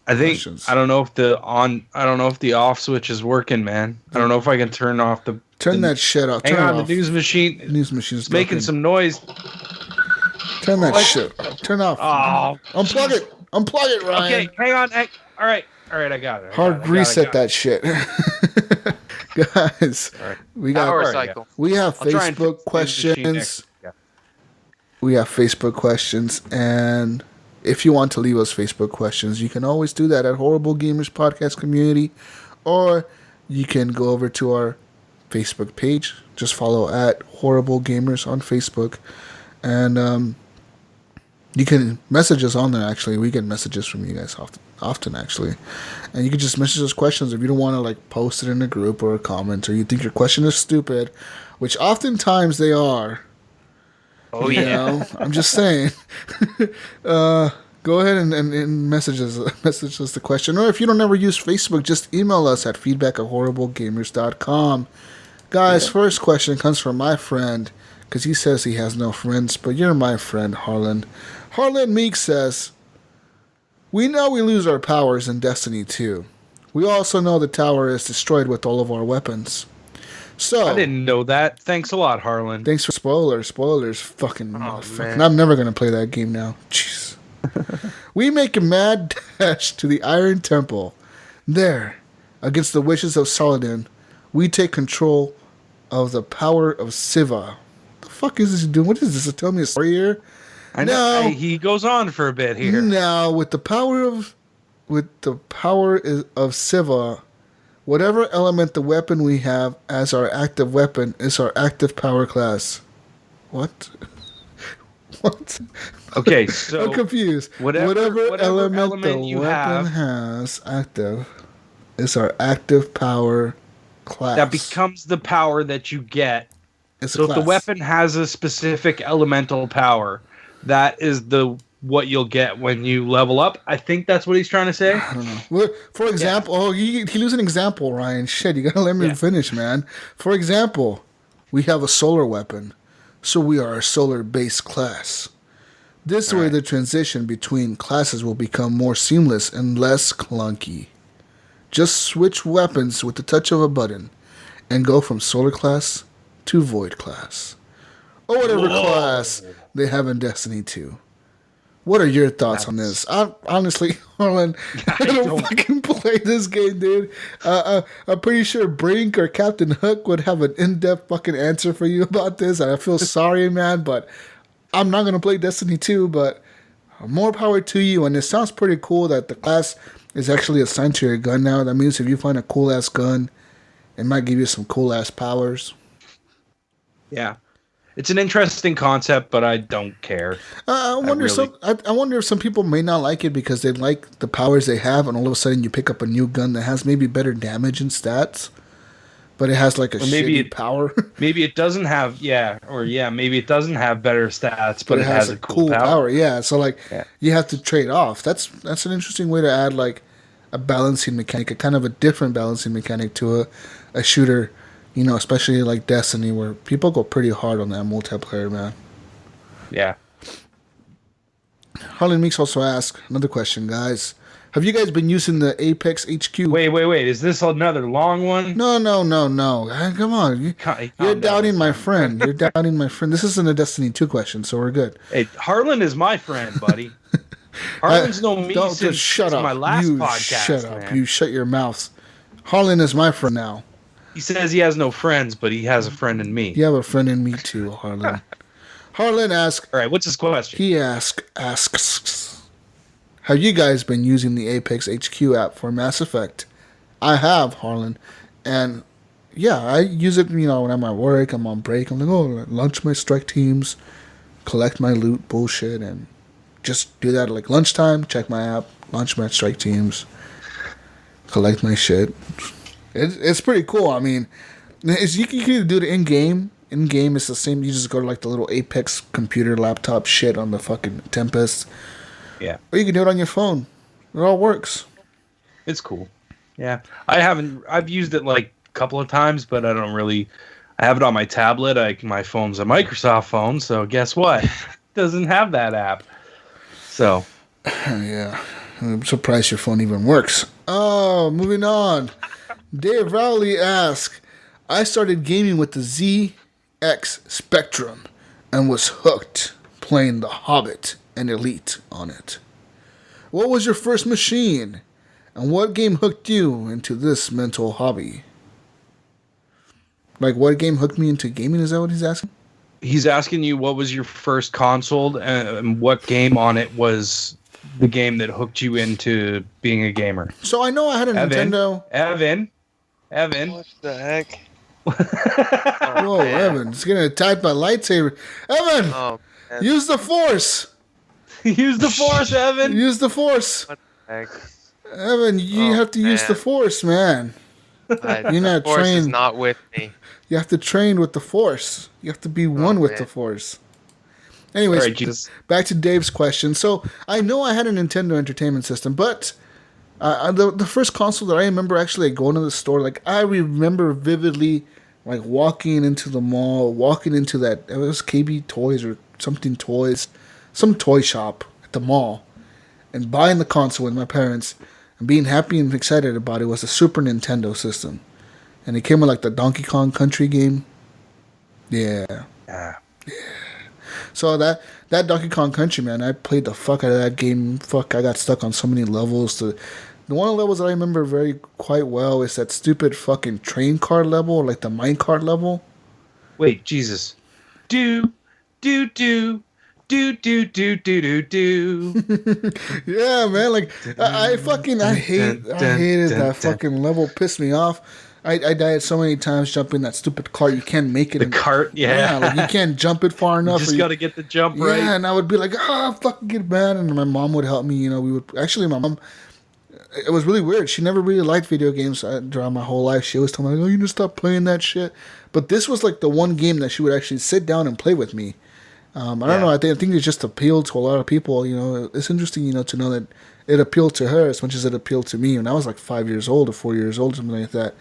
I think questions. I don't know if the off switch is working, man. I don't know if I can turn that shit off. Hang on, the news machine. News machine's making some noise. Turn that shit. Turn off. Oh, unplug it. Unplug it, Ryan. Okay, hang on. All right, I got it. Hard reset that shit. Guys, right. we have Facebook questions. We have Facebook questions, and if you want to leave us Facebook questions, you can always do that at Horrible Gamers Podcast Community, or you can go over to our Facebook page. Just follow at Horrible Gamers on Facebook, and you can message us on there. Actually, we get messages from you guys often actually, and you can just message us questions if you don't want to like post it in a group or a comment, or you think your question is stupid, which oftentimes they are. Oh yeah. I'm just saying. Go ahead and message us the question. Or if you don't ever use Facebook, just email us at feedback@horriblegamers.com. Guys, first question comes from my friend, because he says he has no friends, but you're my friend, Harlan. Harlan Meek says, we know we lose our powers in Destiny 2. We also know the tower is destroyed with all of our weapons. So I didn't know that. Thanks a lot, Harlan. Thanks for spoilers. Fucking motherfucker. I'm never going to play that game now. Jeez. We make a mad dash to the Iron Temple. There, against the wishes of Saladin, we take control of the power of Siva. The fuck is this doing? What is this? Tell me a story here? I know. He goes on for a bit here. Now, with the power of Siva, whatever element the weapon we have as our active weapon is our active power class. What? What? Okay, so I'm confused. Whatever element the you weapon has active is our active power class. That becomes the power that you get. It's so if the weapon has a specific elemental power, that is what you'll get when you level up. I think that's what he's trying to say. I don't know. Well, for example, he leaves an example, Ryan. Shit, you gotta let me finish, man. For example, we have a solar weapon, so we are a solar-based class. This way, the transition between classes will become more seamless and less clunky. Just switch weapons with the touch of a button, and go from solar class to void class, or whatever class they have in Destiny 2. What are your thoughts on this? Honestly, Harlan, I don't fucking play this game, dude. I'm pretty sure Brink or Captain Hook would have an in-depth fucking answer for you about this, and I feel sorry, man, but I'm not going to play Destiny 2, but more power to you, and it sounds pretty cool that the class is actually assigned to your gun now. That means if you find a cool-ass gun, it might give you some cool-ass powers. Yeah. It's an interesting concept, but I don't care. I wonder if some people may not like it because they like the powers they have, and all of a sudden you pick up a new gun that has maybe better damage and stats, but it has like a shitty power. Maybe it doesn't have, maybe it doesn't have better stats, but it has a cool power. Yeah, so you have to trade off. That's an interesting way to add like a balancing mechanic, a kind of a different balancing mechanic to a shooter. You know, especially like Destiny, where people go pretty hard on that multiplayer, man. Yeah. Harlan Meeks also asked another question, guys. Have you guys been using the Apex HQ? Wait. Is this another long one? No. Come on. You're doubting my friend. You're doubting my friend. This isn't a Destiny 2 question, so we're good. Hey, Harlan is my friend, buddy. Harlan's known me since my last podcast. Shut up. Man. You shut your mouth. Harlan is my friend now. He says he has no friends, but he has a friend in me. You have a friend in me too, Harlan. Harlan asks... All right, what's his question? He asks, have you guys been using the Apex HQ app for Mass Effect? I have, Harlan. And yeah, I use it, when I'm at work, I'm on break. I'm like, launch my strike teams, collect my loot bullshit, and just do that like lunchtime, check my app, launch my strike teams, collect my shit. It's pretty cool. I mean, you can do it in game. In game, it's the same. You just go to like the little Apex computer laptop shit on the fucking Tempest. Yeah. Or you can do it on your phone. It all works. It's cool. Yeah. I've used it like a couple of times, but I don't really. I have it on my tablet. My phone's a Microsoft phone, so guess what? It doesn't have that app. So. Yeah. I'm surprised your phone even works. Oh, moving on. Dave Rowley asks, I started gaming with the ZX Spectrum and was hooked playing The Hobbit and Elite on it. What was your first machine? And what game hooked you into this mental hobby? Like, what game hooked me into gaming? Is that what he's asking? He's asking you what was your first console and what game on it was the game that hooked you into being a gamer. So I know I had a Nintendo. Evan. What the heck? Whoa, Evan! It's gonna attack my lightsaber. Evan, use the Force. Use the Force, Evan. Use the Force. What the heck? Evan, you have to use the Force, man. You're not the Force trained. is not with me. You have to train with the Force. You have to be one with the Force. Anyways, right, back to Dave's question. So I know I had a Nintendo Entertainment System, but the first console that I remember actually going to the store, like I remember vividly, like walking into the mall, walking into that, it was KB Toys or something toys, some toy shop at the mall, and buying the console with my parents and being happy and excited about it was a Super Nintendo system. And it came with like the Donkey Kong Country game. Yeah. So that Donkey Kong Country, man, I played the fuck out of that game. Fuck, I got stuck on so many levels. The one of the levels that I remember quite well is that stupid fucking train car level, like the mine cart level. Wait, Jesus. Do. Yeah, man, like I hated that fucking level. Pissed me off. I died so many times jumping that stupid cart. You can't make it. The cart, yeah. Like you can't jump it far enough. You just got to get the jump right. Yeah, and I would be like, fucking get mad. And my mom would help me. You know, my mom, it was really weird. She never really liked video games throughout my whole life. She always told me, you need to stop playing that shit. But this was like the one game that she would actually sit down and play with me. I don't know. I think it just appealed to a lot of people. You know, it's interesting, to know that it appealed to her as much as it appealed to me when I was like 5 years old or 4 years old, something like that.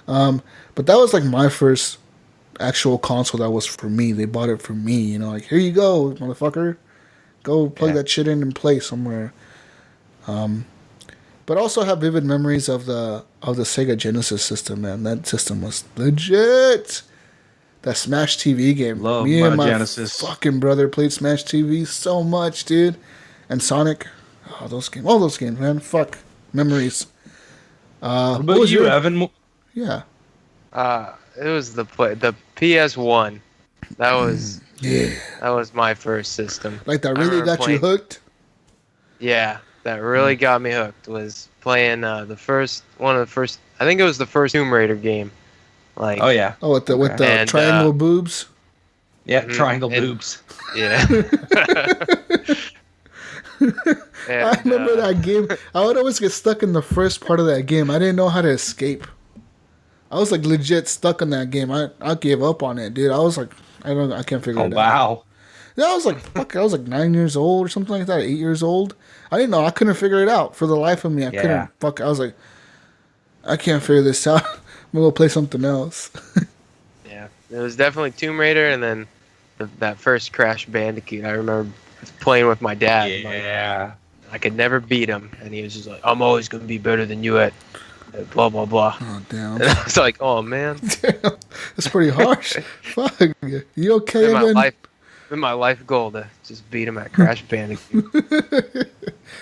But that was like my first actual console that was for me. They bought it for me, like, here you go, motherfucker. Go plug that shit in and play somewhere. But also have vivid memories of the Sega Genesis system, man. That system was legit. That Smash TV game. Love me and my Genesis. Fucking brother played Smash TV so much, dude. And Sonic. Oh, those games. All those games, man. Fuck. Memories. What about you, Evan? Yeah. It was the PS1. That was that was my first system. Like that really got you hooked? Yeah, that really got me hooked. Was playing one of the first. I think it was the first Tomb Raider game. Like, oh yeah. Oh, with the triangle boobs. Yeah, triangle boobs. Yeah. I remember that game. I would always get stuck in the first part of that game. I didn't know how to escape. I was like legit stuck in that game. I gave up on it, dude. I was like, I can't figure it out. Wow. Yeah, I was like 9 years old or something like that, 8 years old. I didn't know. I couldn't figure it out for the life of me. I couldn't. I was like, I can't figure this out. I'm gonna go play something else. Yeah, it was definitely Tomb Raider, and then that first Crash Bandicoot. I remember playing with my dad. Yeah. I could never beat him, and he was just like, "I'm always gonna be better than you at blah blah blah." Oh damn! And I was like, "Oh man, damn, that's pretty harsh." Fuck, you okay, Evan? Been my life goal to just beat him at Crash Bandicoot.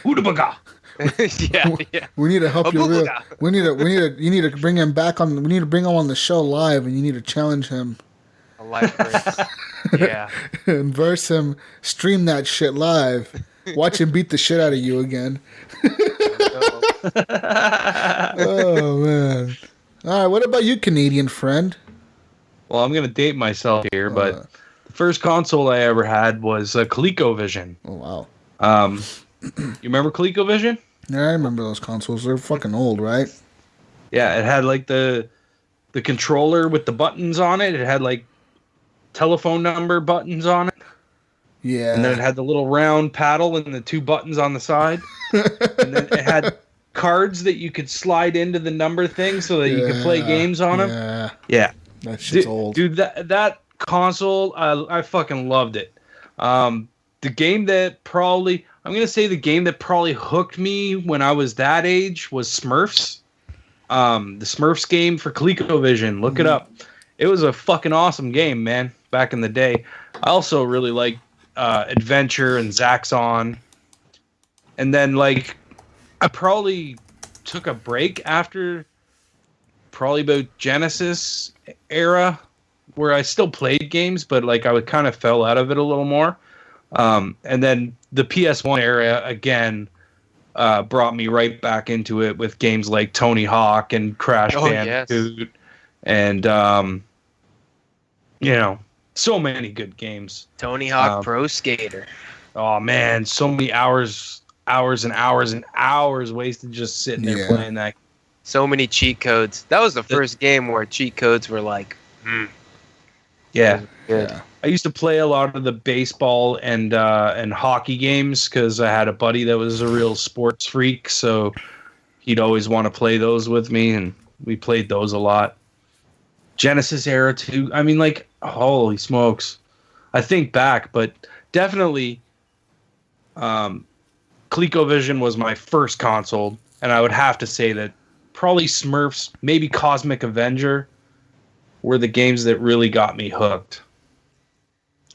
Oodabaga. yeah. We need to help you. You need to bring him back on. We need to bring him on the show live, and you need to challenge him. A life race. Yeah. And verse him. Stream that shit live. Watch him beat the shit out of you again. Oh man! All right, what about you, Canadian friend? Well, I'm gonna date myself here, but the first console I ever had was a ColecoVision. Oh wow! You remember ColecoVision? Yeah, I remember those consoles. They're fucking old, right? Yeah, it had like the controller with the buttons on it. It had like telephone number buttons on it. Yeah. And then it had the little round paddle and the two buttons on the side. And then it had cards that you could slide into the number thing so that you could play games on them. Yeah. That shit's old. Dude, that console, I fucking loved it. The game that probably hooked me when I was that age was Smurfs. The Smurfs game for ColecoVision. Look it up. It was a fucking awesome game, man, back in the day. I also really liked Adventure and Zaxxon. And then, like, I probably took a break after probably about Genesis era. where I still played games, but like I would kind of fell out of it a little more. And then the PS1 era again brought me right back into it with games like Tony Hawk and Crash Bandicoot, and so many good games. Tony Hawk Pro Skater. Oh man, so many hours and hours and hours wasted just sitting there playing that. So many cheat codes. That was the first game where cheat codes were like, yeah. Good. Yeah. I used to play a lot of the baseball and hockey games because I had a buddy that was a real sports freak, so he'd always want to play those with me, and we played those a lot. Genesis era too. I mean, like, holy smokes! I think back, but definitely, ColecoVision was my first console, and I would have to say that probably Smurfs, maybe Cosmic Avenger, were the games that really got me hooked.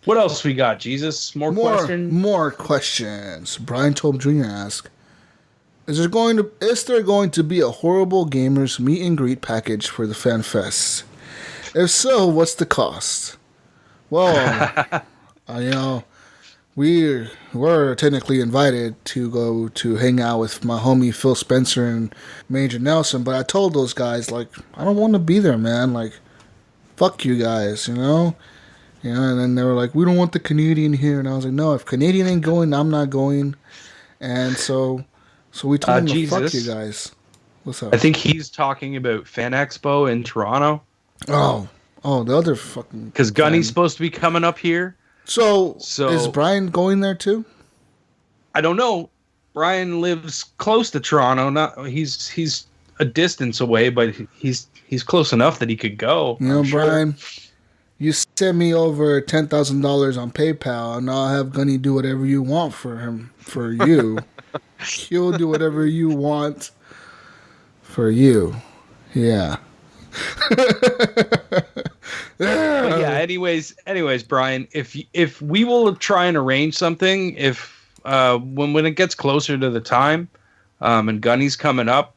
What else we got, Jesus? More questions? More questions. Brian Tobe Jr. asked, Is there going to be a Horrible Gamers meet and greet package for the Fan Fest? If so, what's the cost? Well, we're technically invited to go to hang out with my homie Phil Spencer and Major Nelson, but I told those guys, like, I don't want to be there, man. Like, fuck you guys, and then they were like, we don't want the Canadian here, and I was like, no, if Canadian ain't going, I'm not going. And so we told them to fuck you guys. What's up? I think he's talking about Fan Expo in Toronto. Oh, the other fucking... Because Gunny's supposed to be coming up here. So is Brian going there too? I don't know. Brian lives close to Toronto. He's a distance away, but he's close enough that he could go. Brian, you send me over $10,000 on PayPal, and I'll have Gunny do whatever you want for him. For you, he'll do whatever you want for you. Yeah. But yeah. Anyways, Brian, if we will try and arrange something, when it gets closer to the time, and Gunny's coming up,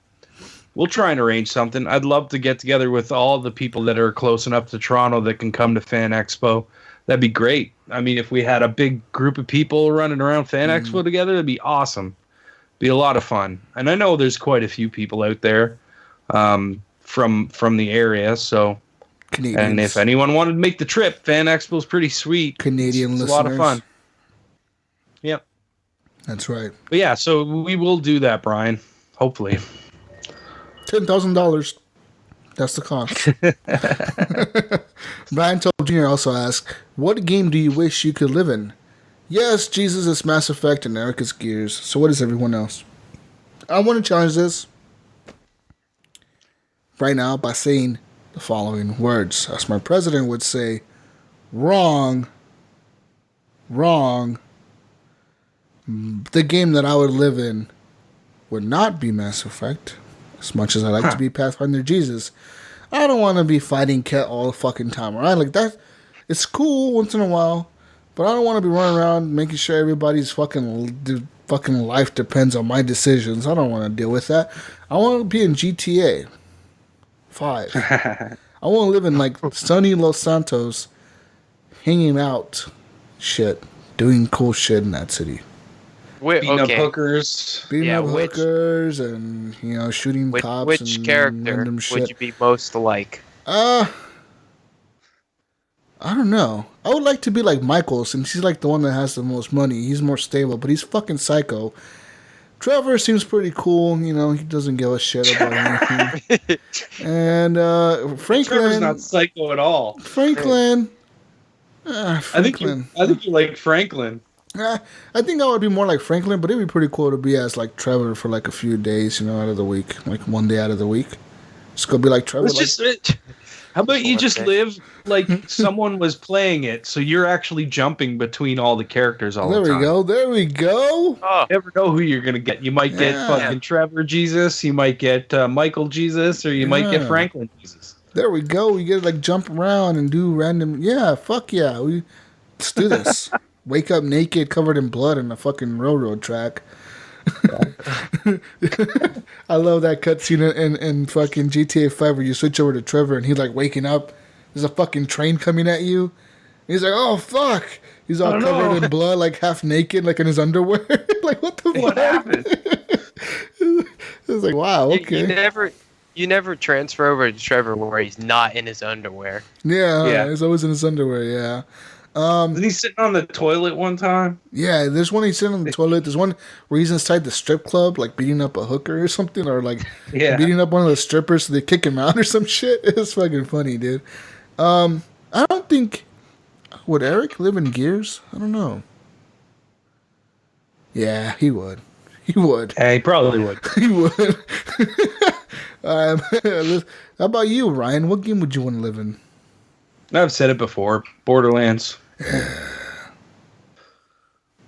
we'll try and arrange something. I'd love to get together with all the people that are close enough to Toronto that can come to Fan Expo. That'd be great. I mean, if we had a big group of people running around Fan Expo together, that'd be awesome. Be a lot of fun. And I know there's quite a few people out there from the area, so Canadians. And if anyone wanted to make the trip, Fan Expo's pretty sweet. Canadian it's listeners. a lot of fun. Yep. That's right. But yeah, so we will do that, Brian. Hopefully. $10,000. That's the cost. Brian Tobe Jr. also asked, what game do you wish you could live in? Yes, Jesus is Mass Effect and Eric is Gears. So what is everyone else? I want to challenge this right now by saying the following words. As my president would say, wrong. The game that I would live in would not be Mass Effect. As much as I like to be Pathfinder Jesus, I don't want to be fighting Ket all the fucking time, right? Like that, it's cool once in a while, but I don't want to be running around making sure everybody's fucking life depends on my decisions. I don't want to deal with that. I want to be in GTA 5. I want to live in like sunny Los Santos, hanging out, doing cool shit in that city. Beating up hookers. Hookers and, shooting cops. Which character would you be most like? I don't know. I would like to be like Michael, since he's like the one that has the most money. He's more stable, but he's fucking psycho. Trevor seems pretty cool. He doesn't give a shit about anything. And Franklin... Trevor's not psycho at all. Franklin... Franklin. I think you like Franklin. I think I would be more like Franklin, but it'd be pretty cool to be as like Trevor for like a few days, out of the week, like one day out of the week. Just go be like Trevor. How about you just live like someone was playing it, so you're actually jumping between all the characters all the time. There we go. Oh. You never know who you're gonna get. You might get fucking Trevor Jesus, you might get Michael Jesus, or you might get Franklin Jesus. There we go. We get to like jump around and do random. Yeah, fuck yeah. Let's do this. Wake up naked, covered in blood in a fucking railroad track. I love that cutscene in fucking GTA 5 where you switch over to Trevor and he's like waking up there's a fucking train coming at you. He's like, oh fuck! He's all covered in blood, like half naked, like in his underwear. Like what the fuck? What happened? It's like, wow, okay. You never transfer over to Trevor where he's not in his underwear. Yeah, he's always in his underwear. Yeah. Isn't he sitting on the toilet one time? Yeah, there's one he's sitting on the toilet. There's one where he's inside the strip club, like beating up a hooker or something, or like beating up one of the strippers so they kick him out or some shit. It's fucking funny, dude. I don't think... Would Eric live in Gears? I don't know. Yeah, he would. He would. Yeah, he probably would. He would. How about you, Ryan? What game would you want to live in? I've said it before. Borderlands.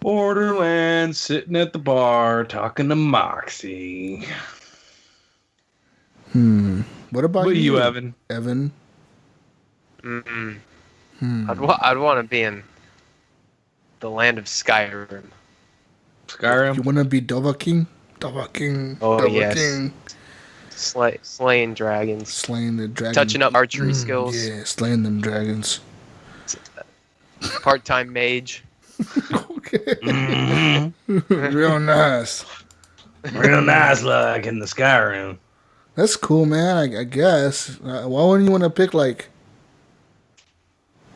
Borderlands, sitting at the bar, talking to Moxie. What about you, Evan? Evan? I'd want to be in the land of Skyrim. You want to be Dovahkiin? Dovahkiin. Oh, Dovahkiin. Yes. Slaying dragons. Slaying the dragons. Touching up archery skills. Yeah, slaying them dragons. Part-time mage. Okay. Real nice. Real nice, like in the Skyrim. That's cool, man. I guess. Why wouldn't you want to pick like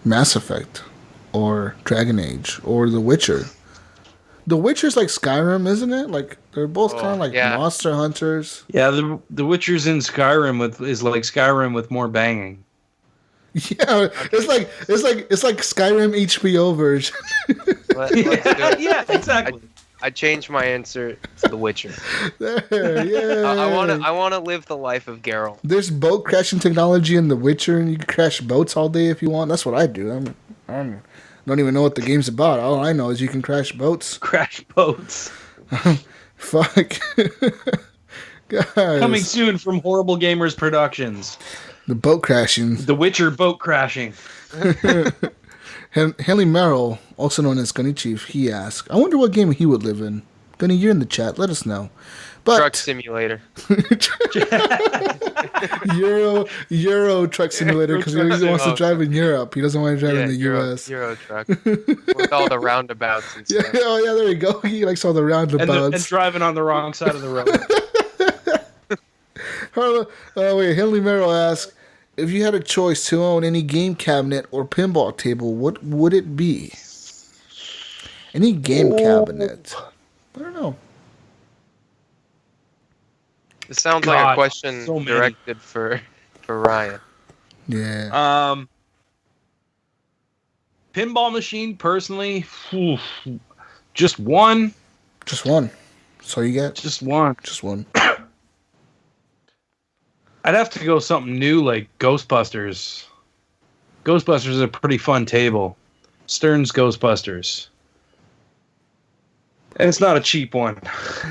Mass Effect or Dragon Age or The Witcher? The Witcher's like Skyrim, isn't it? Like they're both kind of like monster hunters. Yeah, the Witcher's in Skyrim is like Skyrim with more banging. Yeah, it's like Skyrim HBO version. Yeah, exactly. I changed my answer to The Witcher. Yeah. I want to live the life of Geralt. There's boat crashing technology in The Witcher, and you can crash boats all day if you want. That's what I do. I don't even know what the game's about. All I know is you can crash boats. Crash boats. Fuck. Guys. Coming soon from Horrible Gamers Productions. The boat crashing. The Witcher boat crashing. Henley Merrill, also known as Gunny Chief, he asked, I wonder what game he would live in. Gunny, you're in the chat. Let us know. But Truck Simulator. Euro Truck Simulator, because he wants to drive in Europe. He doesn't want to drive in the U.S. Euro Truck. With all the roundabouts and stuff. Yeah, oh, yeah, there we go. He likes all the roundabouts. And driving on the wrong side of the road. Wait, Henley Merrill asked, if you had a choice to own any game cabinet or pinball table, what would it be? Any game cabinet. I don't know. This sounds like a question directed for Ryan. Yeah. Pinball machine, personally, just one. Just one. So you get? Just one. Just one. I'd have to go something new like Ghostbusters. Ghostbusters is a pretty fun table. Stern's Ghostbusters. And it's not a cheap one.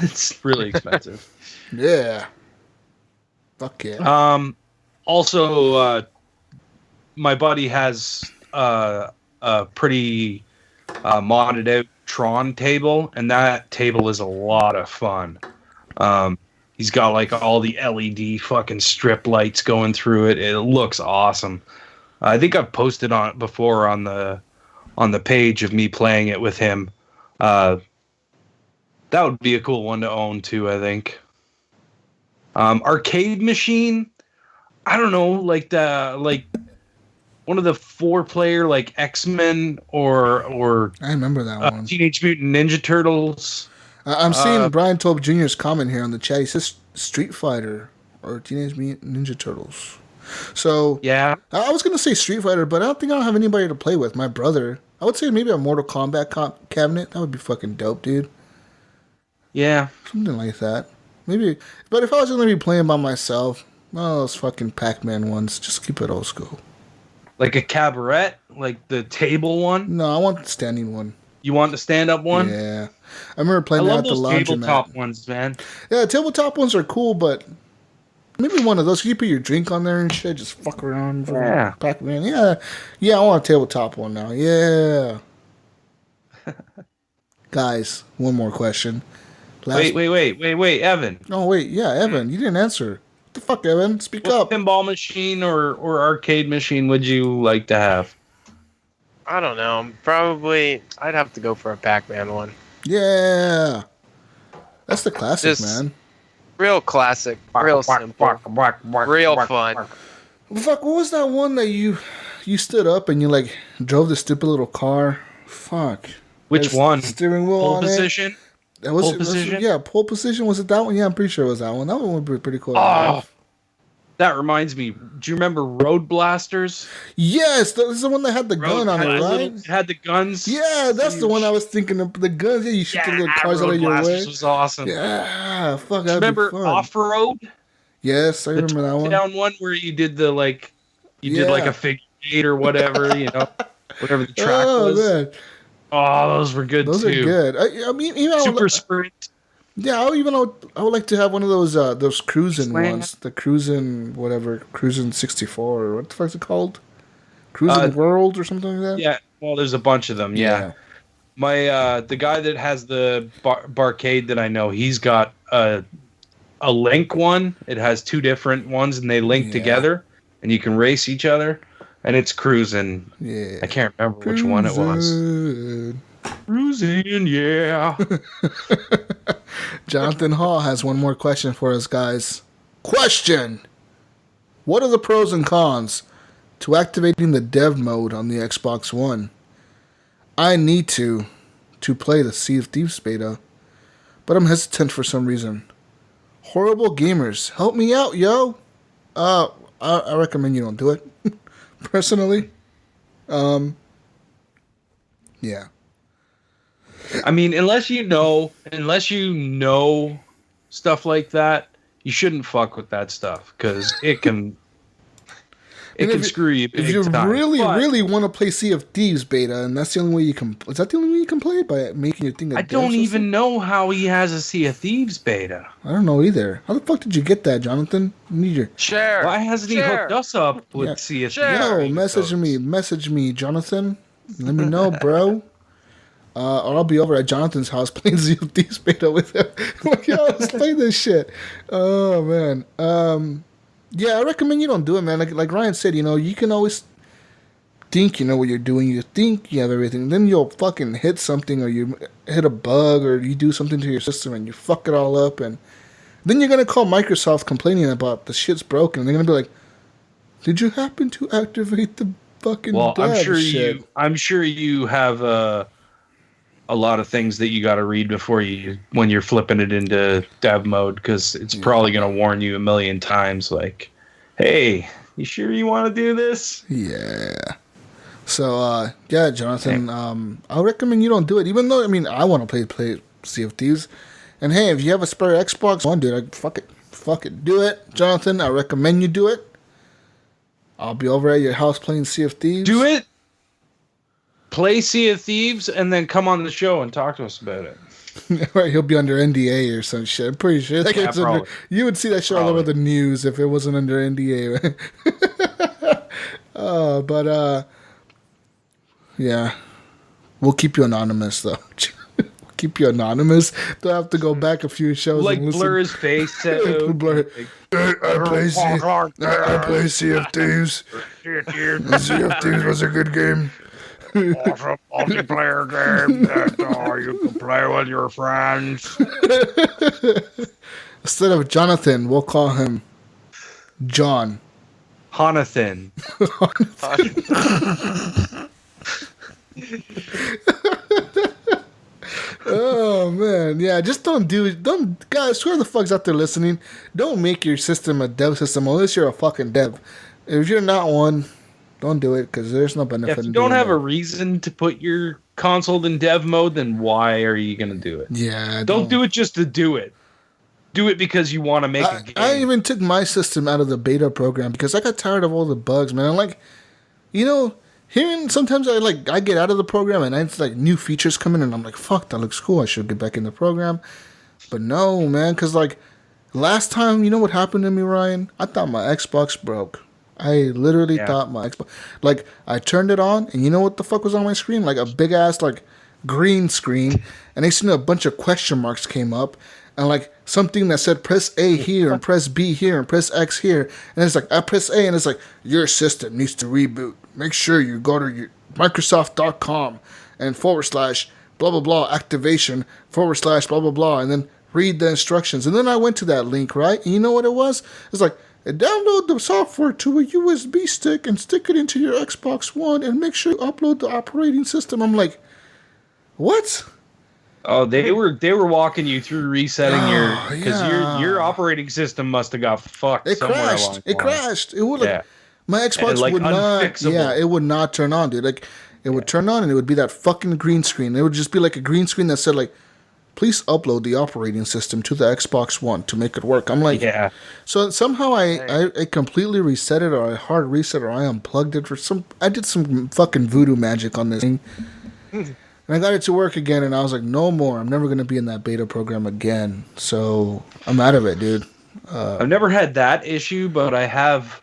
It's really expensive. Yeah. Fuck yeah. Also, my buddy has a pretty modded out Tron table, and that table is a lot of fun. He's got like all the LED fucking strip lights going through it. It looks awesome. I think I've posted on it before on the page of me playing it with him. That would be a cool one to own too, I think. Arcade machine, I don't know, like one of the 4-player like X-Men or I remember that one. Teenage Mutant Ninja Turtles. I'm seeing Brian Tobe Jr.'s comment here on the chat. He says Street Fighter or Teenage Mutant Ninja Turtles. So yeah, I was gonna say Street Fighter, but I don't have anybody to play with. My brother. I would say maybe a Mortal Kombat cabinet. That would be fucking dope, dude. Yeah, something like that. Maybe, but if I was gonna be playing by myself, those fucking Pac-Man ones, just keep it old school. Like a cabaret, like the table one. No, I want the standing one. You want the stand-up one? Yeah. I remember playing that at the laundromat. Tabletop ones, man. Yeah, tabletop ones are cool, but maybe one of those. You put your drink on there and shit, just fuck around. Yeah. Pac-Man. Yeah, I want a tabletop one now. Yeah. Guys, one more question. Wait, Evan. Oh, wait, yeah, Evan. You didn't answer. the fuck, Evan? Speak up. Pinball machine or arcade machine would you like to have? I don't know. Probably, I'd have to go for a Pac-Man one. Yeah. That's the classic, Just man. Real classic. Real simple. Real fun. Fuck, what was that one that you stood up and you, like, drove the stupid little car? Fuck. Which one? Steering wheel Pole on position? it. That was, Pole position? Yeah, pole position. Was it that one? Yeah, I'm pretty sure it was that one. That one would be pretty cool. Oh, that reminds me. Do you remember Road Blasters? Yes, that was the one that had the gun on it, right? Had the guns. Yeah, that's the one I was thinking of. The guns. Yeah, you shoot the little cars out of your way. Blasters was awesome. Yeah, fuck. Do you remember Off Road? Yes, I remember that one. Down one where you did the did like a figure eight or whatever, whatever the track was. Man. Oh, those were good too. Those are good. I mean, even Super Sprint. Yeah, I would like to have one of those cruising ones. The cruising 64 or what the fuck is it called? Cruising World or something like that. Yeah, well, there's a bunch of them. Yeah. My the guy that has the barcade that I know, he's got a link one. It has two different ones, and they link together, and you can race each other. And it's cruising. Yeah. I can't remember which one it was. Cruising, yeah. Jonathan Hall has one more question for us, guys. Question! What are the pros and cons to activating the dev mode on the Xbox One? I need to play the Sea of Thieves beta, but I'm hesitant for some reason. Horrible gamers, help me out, yo! I recommend you don't do it. Personally, yeah. I mean, unless you know stuff like that, you shouldn't fuck with that stuff because it can screw you. If you really want to play Sea of Thieves beta, and that's the only way you can, is that the only way you can play it by making your thing? I don't even know how he has a Sea of Thieves beta. I don't know either. How the fuck did you get that, Jonathan? You need your share. Why hasn't he hooked us up with Sea of Thieves? Yo, message me, Jonathan. Let me know, bro. Or I'll be over at Jonathan's house playing Sea of Thieves beta with him. Like, yo, let's play this shit. Oh man. Yeah, I recommend you don't do it, man. Like Ryan said, you can always think you know what you're doing. You think you have everything. Then you'll fucking hit something, or you hit a bug, or you do something to your system, and you fuck it all up. And then you're going to call Microsoft complaining about the shit's broken. And they're going to be like, did you happen to activate the fucking dev shit? I'm sure you have a lot of things that you got to read when you're flipping it into dev mode, because it's probably going to warn you a million times, like, hey, you sure you want to do this? Yeah. So, Jonathan, I recommend you don't do it, even though, I want to play Sea of Thieves. And hey, if you have a spare Xbox One, dude, fuck it, do it. Jonathan, I recommend you do it. I'll be over at your house playing Sea of Thieves. Do it. Play Sea of Thieves and then come on the show and talk to us about it. Right, he'll be under NDA or some shit. I'm pretty sure you would see that show all over the news if it wasn't under NDA. Yeah, we'll keep you anonymous though. Keep you anonymous. They'll have to go back a few shows, like and listen. Blur his face out. Blur. I play Sea of Thieves. Sea of Thieves was a good game. Awesome multiplayer game that you can play with your friends. Instead of Jonathan, we'll call him John. Jonathan. Oh man, yeah. Just don't do it. Don't, guys. Whoever the fuck's out there listening, don't make your system a dev system unless you're a fucking dev. If you're not one, don't do it because there's no benefit. If you don't have a reason to put your console in dev mode, then why are you going to do it? Yeah. Don't do it just to do it. Do it because you want to make a game. I even took my system out of the beta program because I got tired of all the bugs, man. I'm like, hearing sometimes I get out of the program and it's like new features coming and I'm like, fuck, that looks cool. I should get back in the program. But no, man, because like last time, you know what happened to me, Ryan? I thought my Xbox broke. I literally thought my Xbox... Like, I turned it on, and you know what the fuck was on my screen? Like, a big-ass, like, green screen, and next thing you know, a bunch of question marks came up, and like something that said press A here and press B here and press X here, and it's like I press A and it's like your system needs to reboot. Make sure you go to your Microsoft.com and / blah blah blah activation / blah blah blah, and then read the instructions. And then I went to that link, right? And you know what it was? It's like download the software to a USB stick and stick it into your Xbox One and make sure you upload the operating system. I'm like, what? Oh, they were walking you through resetting your operating system must have got fucked. It crashed. It crashed. It would my Xbox would not. Unfixable. Yeah, it would not turn on, dude. Like it would turn on and it would be that fucking green screen. It would just be like a green screen that said like, please upload the operating system to the Xbox One to make it work. I'm like, yeah. So somehow I completely reset it, or I hard reset, or I unplugged it for some. I did some fucking voodoo magic on this thing, and I got it to work again. And I was like, no more. I'm never gonna be in that beta program again. So I'm out of it, dude. I've never had that issue, but I have.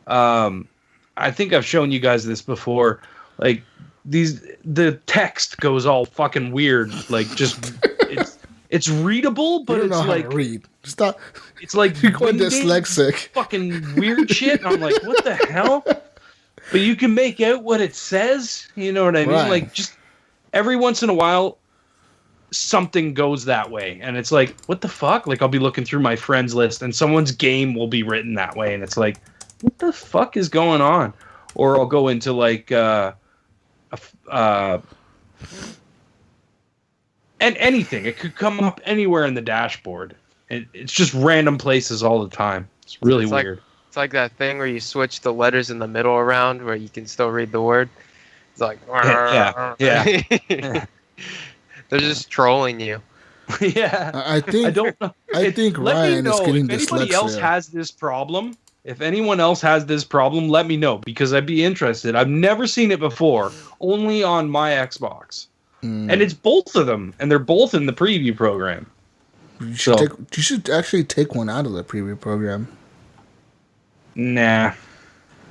I think I've shown you guys this before. Like the text goes all fucking weird. Like just. It's readable, but it's like read. Stop. It's like you're going dyslexic. Fucking weird shit. And I'm like, what the hell? But you can make out what it says. You know what I mean? Right. Like just every once in a while, something goes that way, and it's like, what the fuck? Like I'll be looking through my friends list, and someone's game will be written that way, and it's like, what the fuck is going on? Or I'll go into like and anything. It could come up anywhere in the dashboard. It's just random places all the time. It's really weird. It's like that thing where you switch the letters in the middle around where you can still read the word. It's like... Yeah. They're just trolling you. Yeah. I don't know. I think Ryan is getting dyslexia. If anybody else has this problem... If anyone else has this problem, let me know, because I'd be interested. I've never seen it before, only on my Xbox. And it's both of them, and they're both in the preview program. You should actually take one out of the preview program. Nah.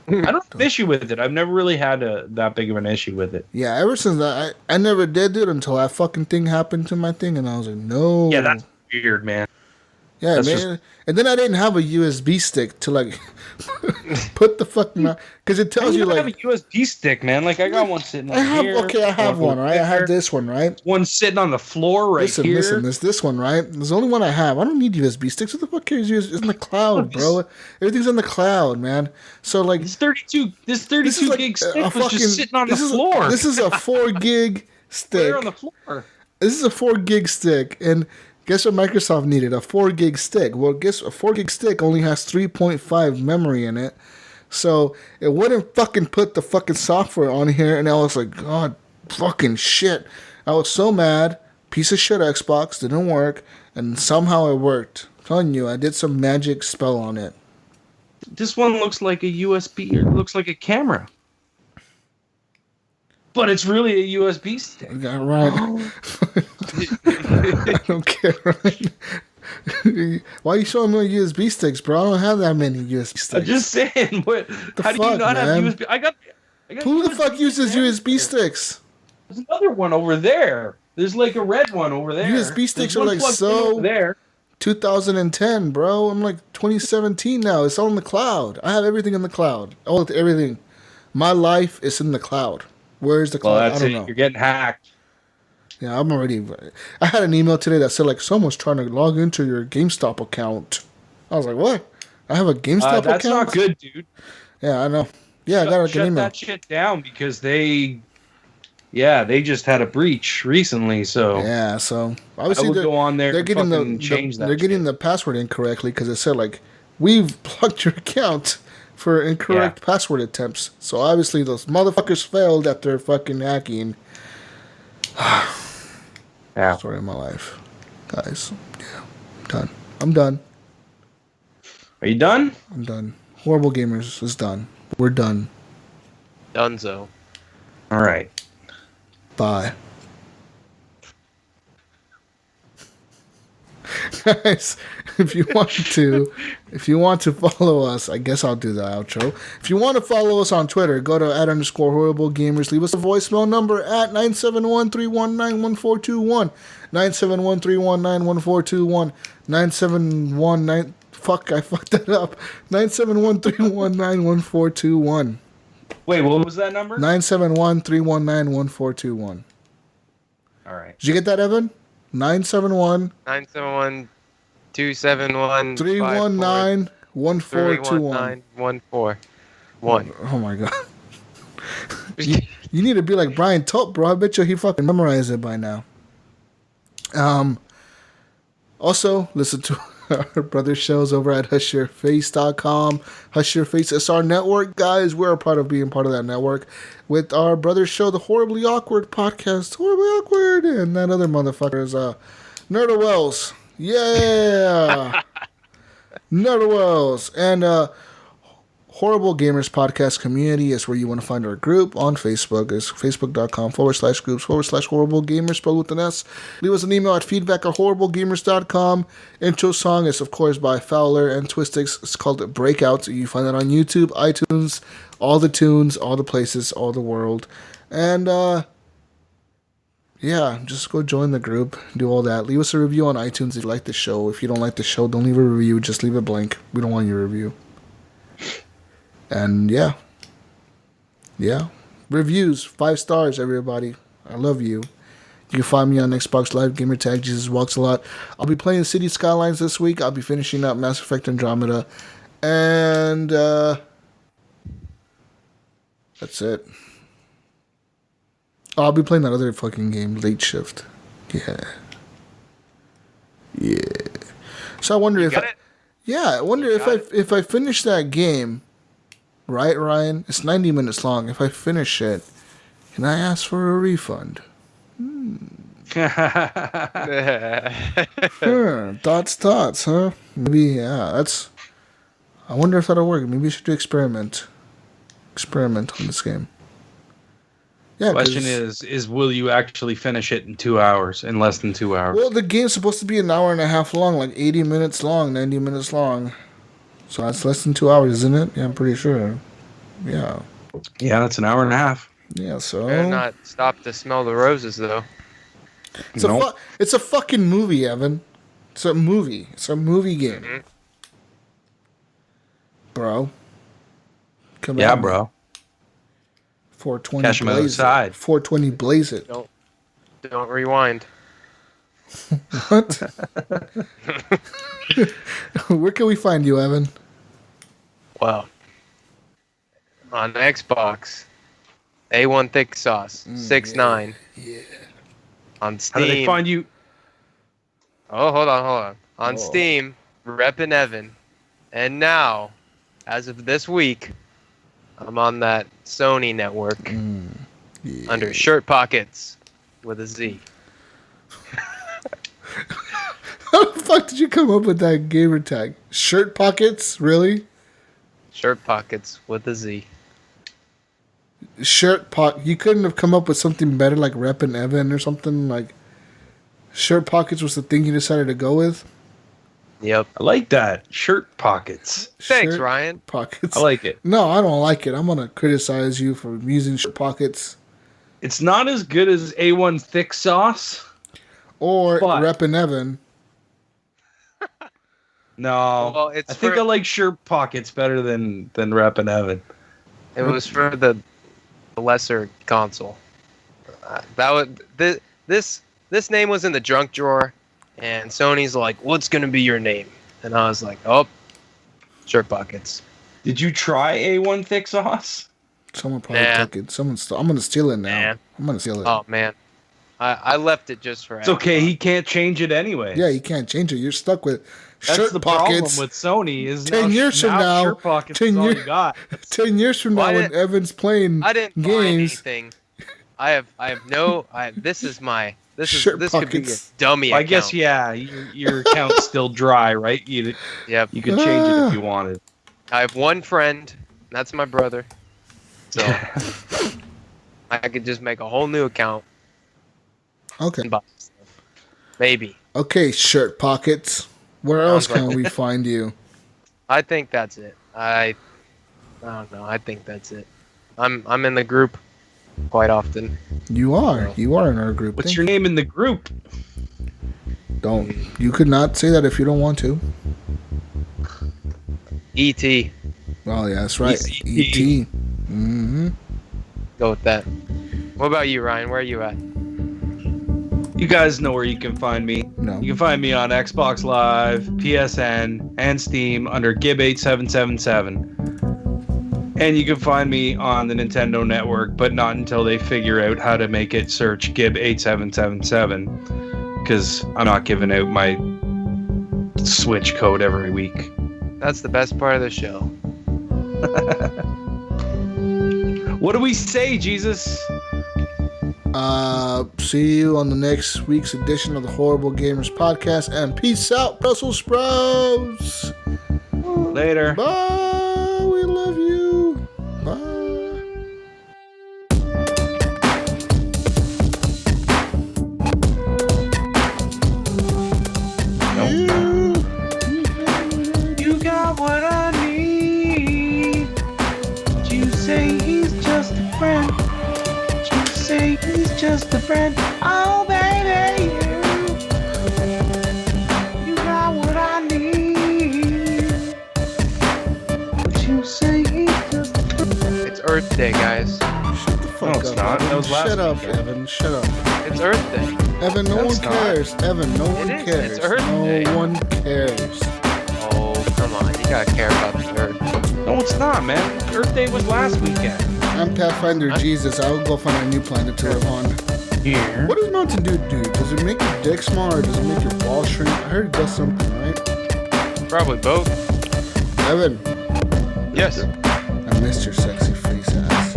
I don't have an issue with it. I've never really had that big of an issue with it. Yeah, ever since that, I never did it until that fucking thing happened to my thing, and I was like, no. Yeah, that's weird, man. Yeah, that's man. And then I didn't have a USB stick to like put the fucking because it tells you like I have a USB stick, man. Like I got one sitting here. Okay, I have one, right? I have this one, right? One sitting on the floor right here. Listen, this one, right? There's the only one I have. I don't need USB sticks. What the fuck cares? It's in the cloud, bro. Everything's in the cloud, man. So like this 32 gig stick was just sitting on the floor. This is a 4 gig stick. On the floor. This is a 4 gig stick, and guess what Microsoft needed? A 4 gig stick. Well, guess a 4 gig stick only has 3.5 memory in it. So it wouldn't fucking put the fucking software on here. And I was like, God, fucking shit. I was so mad. Piece of shit Xbox. Didn't work. And somehow it worked. I'm telling you, I did some magic spell on it. This one looks like a USB. It looks like a camera. But it's really a USB stick. Yeah, right. I don't care. Right? Why are you showing me USB sticks, bro? I don't have that many USB sticks. I'm just saying. How do you not have USB? I got Who the fuck uses USB sticks? There's another one over there. There's like a red one over there. USB sticks are like so there. 2010, bro. I'm like 2017 now. It's all in the cloud. I have everything in the cloud. Everything. My life is in the cloud. Where's the cloud? Well, that's I don't know. You're getting hacked. Yeah, I'm already... I had an email today that said, like, someone's trying to log into your GameStop account. I was like, what? I have a GameStop account? That's not good, dude. Yeah, I know. Yeah, I got an email. Shut that shit down because they just had a breach recently, so... Yeah, so... Obviously, I would go on there they're getting change that They're getting the password incorrectly because it said, like, we've blocked your account for incorrect password attempts. So obviously those motherfuckers failed after fucking hacking. Yeah. Story of my life. Guys. Yeah. Done. I'm done. Are you done? I'm done. Horrible Gamers is done. We're done. Dunzo. All right. Bye. Guys, if you want to follow us, I guess I'll do the outro. If you want to follow us on Twitter, go to @_horriblegamers. Leave us a voicemail number at 971-319-1421. 971-319-1421. 971 Fuck, I fucked that up. 971-319-1421. Wait, what was that number? 971-319-1421. All right. Did you get that, Evan? 971 271 319 1421. 141. Oh my god. You need to be like Brian Tulp, bro. I bet you he fucking memorized it by now. Also, listen to our brother shows over at hushyourface.com. Hush Your Face is our network, guys. We're proud of being part of that network. With our brother show, the Horribly Awkward podcast. Horribly Awkward. And that other motherfucker is Nerda Wells. Yeah. Nerda Wells. And Horrible Gamers Podcast Community is where you want to find our group on Facebook. It's facebook.com/groups/horrible gamers, spelled with an S. Leave us an email at feedback@horriblegamers.com. Intro song is, of course, by Fowler and Twistix. It's called Breakout. You find that on YouTube, iTunes, all the tunes, all the places, all the world. And, yeah, just go join the group. Do all that. Leave us a review on iTunes if you like the show. If you don't like the show, don't leave a review. Just leave it blank. We don't want your review. And yeah. Reviews, 5 stars, everybody. I love you. You can find me on Xbox Live, Gamertag, Jesus Walks a Lot. I'll be playing City Skylines this week. I'll be finishing up Mass Effect Andromeda. And that's it. Oh, I'll be playing that other fucking game, Late Shift. Yeah. So I wonder if I finish that game. Right, Ryan? It's 90 minutes long. If I finish it, can I ask for a refund? Thoughts, huh? Maybe, yeah, that's... I wonder if that'll work. Maybe we should do experiment on this game. Yeah, question is will you actually finish it in 2 hours, in less than 2 hours? Well, the game's supposed to be an hour and a half long, like 80 minutes long, 90 minutes long. So that's less than 2 hours, isn't it? Yeah, I'm pretty sure. Yeah. Yeah, that's an hour and a half. Yeah, so... Better not stop to smell the roses, though. It's a fucking movie, Evan. It's a movie. It's a movie game. Mm-hmm. Bro. Come on. Bro. 420 Cash blaze it. 420 blaze it. Don't rewind. What? Where can we find you, Evan? Well, on Xbox, A1 Thick Sauce, 6'9". Yeah. On Steam. How do they find you? Oh, hold on. On Steam, Reppin' Evan. And now, as of this week, I'm on that Sony network under Shirt Pockets with a Z. How the fuck did you come up with that gamer tag? Shirt Pockets? Really? Shirt Pockets with a Z. You couldn't have come up with something better like Reppin' Evan or something like Shirt Pockets was the thing you decided to go with? Yep. I like that. Shirt Pockets. Thanks, Shirt Ryan. Pockets. I like it. No, I don't like it. I'm going to criticize you for using Shirt Pockets. It's not as good as A1 Thick Sauce. Or Reppin' Evan. No. Well, I think I like Shirt Pockets better than Reppin' Evan. It was for the lesser console. This name was in the junk drawer, and Sony's like, "What's gonna be your name?" And I was like, "Oh, Shirt Pockets." Did you try A1 Thick Sauce? Someone probably took it. I'm gonna steal it now. Nah. I'm gonna steal it. Oh man, I left it just for. It's okay. He can't change it anyway. Yeah, you can't change it. You're stuck with That's Shirt the Pockets. problem with Sony is 10 years from now, Shirt Pockets is all you got. 10 years from now, when Evan's playing I didn't games, find anything. I have no. this could be a dummy account. I guess your account's still dry, right? You could change it if you wanted. I have one friend. That's my brother. So I could just make a whole new account. Okay. And buy stuff. Maybe. Okay, shirt pockets. Where else can we find you? I think that's it. I don't know. I think that's it. I'm in the group quite often. You are. So. You are in our group. What's your name in the group? Don't. You could not say that if you don't want to. E.T. Oh, yeah, that's right. E.T. Mm-hmm. Go with that. What about you, Ryan? Where are you at? You guys know where you can find me. No. You can find me on Xbox Live, PSN, and Steam under Gib8777. And you can find me on the Nintendo Network, but not until they figure out how to make it search Gib8777. Because I'm not giving out my Switch code every week. That's the best part of the show. What do we say, Jesus? See you on the next week's edition of the Horrible Gamers Podcast, and peace out, Brussels sprouts. Later. Bye. We love you. Bye. You got what I need. You say he's just a friend. You say he's just a friend. Oh, baby, you got what I need. But you say he's just a friend. It's Earth Day, guys. Shut the fuck up. No, it's not. That was last Shut up, weekend. Evan. Shut up. It's Earth Day. Evan, no one That's not. cares. Evan, no one is. cares. It's Earth Day. No one cares. Oh, come on. You gotta care about the Earth. No, it's not, man. Earth Day was last weekend. I'm Pathfinder Jesus. I will go find a new planet to live on. Here. What does Mountain Dew do? Does it make your dick smaller or does it make your balls shrink? I heard it does something, right? Probably both. Evan, Yes. I missed your sexy face ass.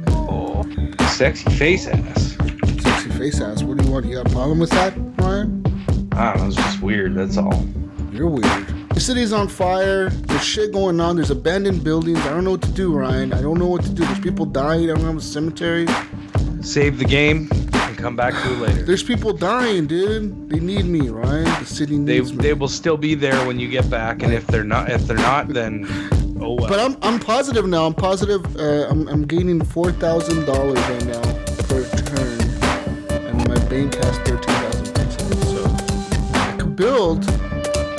Oh, sexy face ass. Sexy face ass. What do you want? You got a problem with that, Ryan? I don't know. It's just weird. That's all. You're weird. The city's on fire. There's shit going on. There's abandoned buildings. I don't know what to do, Ryan. I don't know what to do. There's people dying. I don't have a cemetery. Save the game and come back to it later. There's people dying, dude. They need me, Ryan. The city needs me. They will still be there when you get back, and if they're not, then oh well. But I'm positive now. I'm positive. I'm gaining $4,000 right now per turn, and my bank has 13,000 pesos. So I could build. I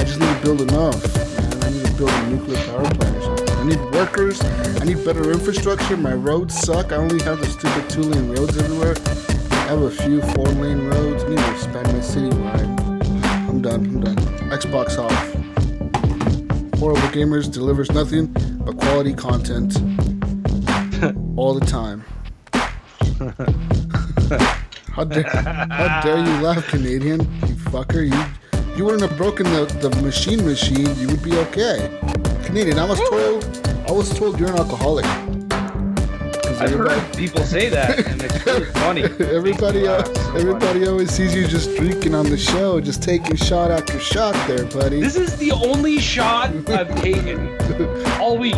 just need to build enough, man. I need to build a nuclear power plant or something. I need workers. I need better infrastructure. My roads suck. I only have the stupid 2-lane roads everywhere. I have a few 4-lane roads. I need to expand my city, Ryan. I'm done. Xbox off. Horrible Gamers delivers nothing but quality content all the time. How dare you laugh, Canadian? You fucker. You wouldn't have broken the machine. You would be okay. Canadian, I was told you're an alcoholic. I've heard people say that, and it's really funny. Everybody always sees you just drinking on the show, just taking shot after shot there, buddy. This is the only shot I've taken all week.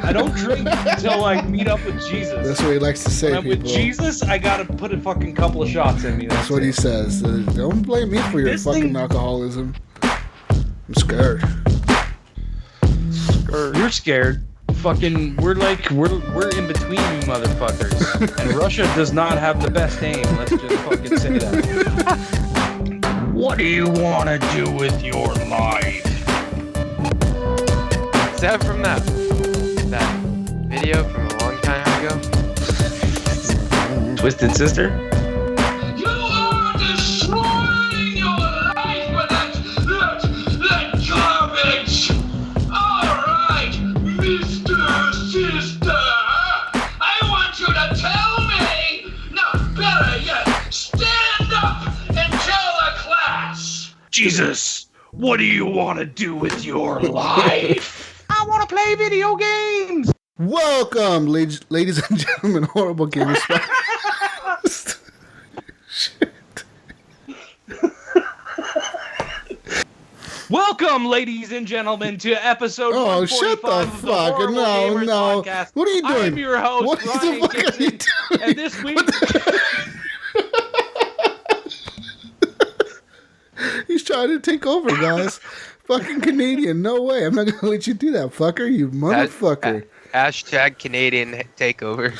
I don't drink until I meet up with Jesus. That's what he likes to say, when I'm people. with Jesus, I gotta put a fucking couple of shots in me. That's what he says. Don't blame me for your fucking alcoholism. I'm scared. You're scared. Fucking, we're in between you motherfuckers. And Russia does not have the best aim. Let's just fucking say that. What do you want to do with your life? Is that from that video from a long time ago? Twisted Sister? You are destroying your life with that garbage! Alright, Mr. Sister! I want you to tell me! No, better yet, stand up and tell the class! Jesus, what do you want to do with your life? I want to play video games! Welcome, ladies and gentlemen, Horrible Gamers. Welcome, ladies and gentlemen, to episode 145 shut the of the fuck! Horrible Gamers No. Podcast. What are you doing? I'm your host, What Ryan the fuck are you Gibson, doing? and this week... You He's trying to take over, guys. Fucking Canadian. No way. I'm not going to let you do that, fucker. You motherfucker. Hashtag Canadian takeover.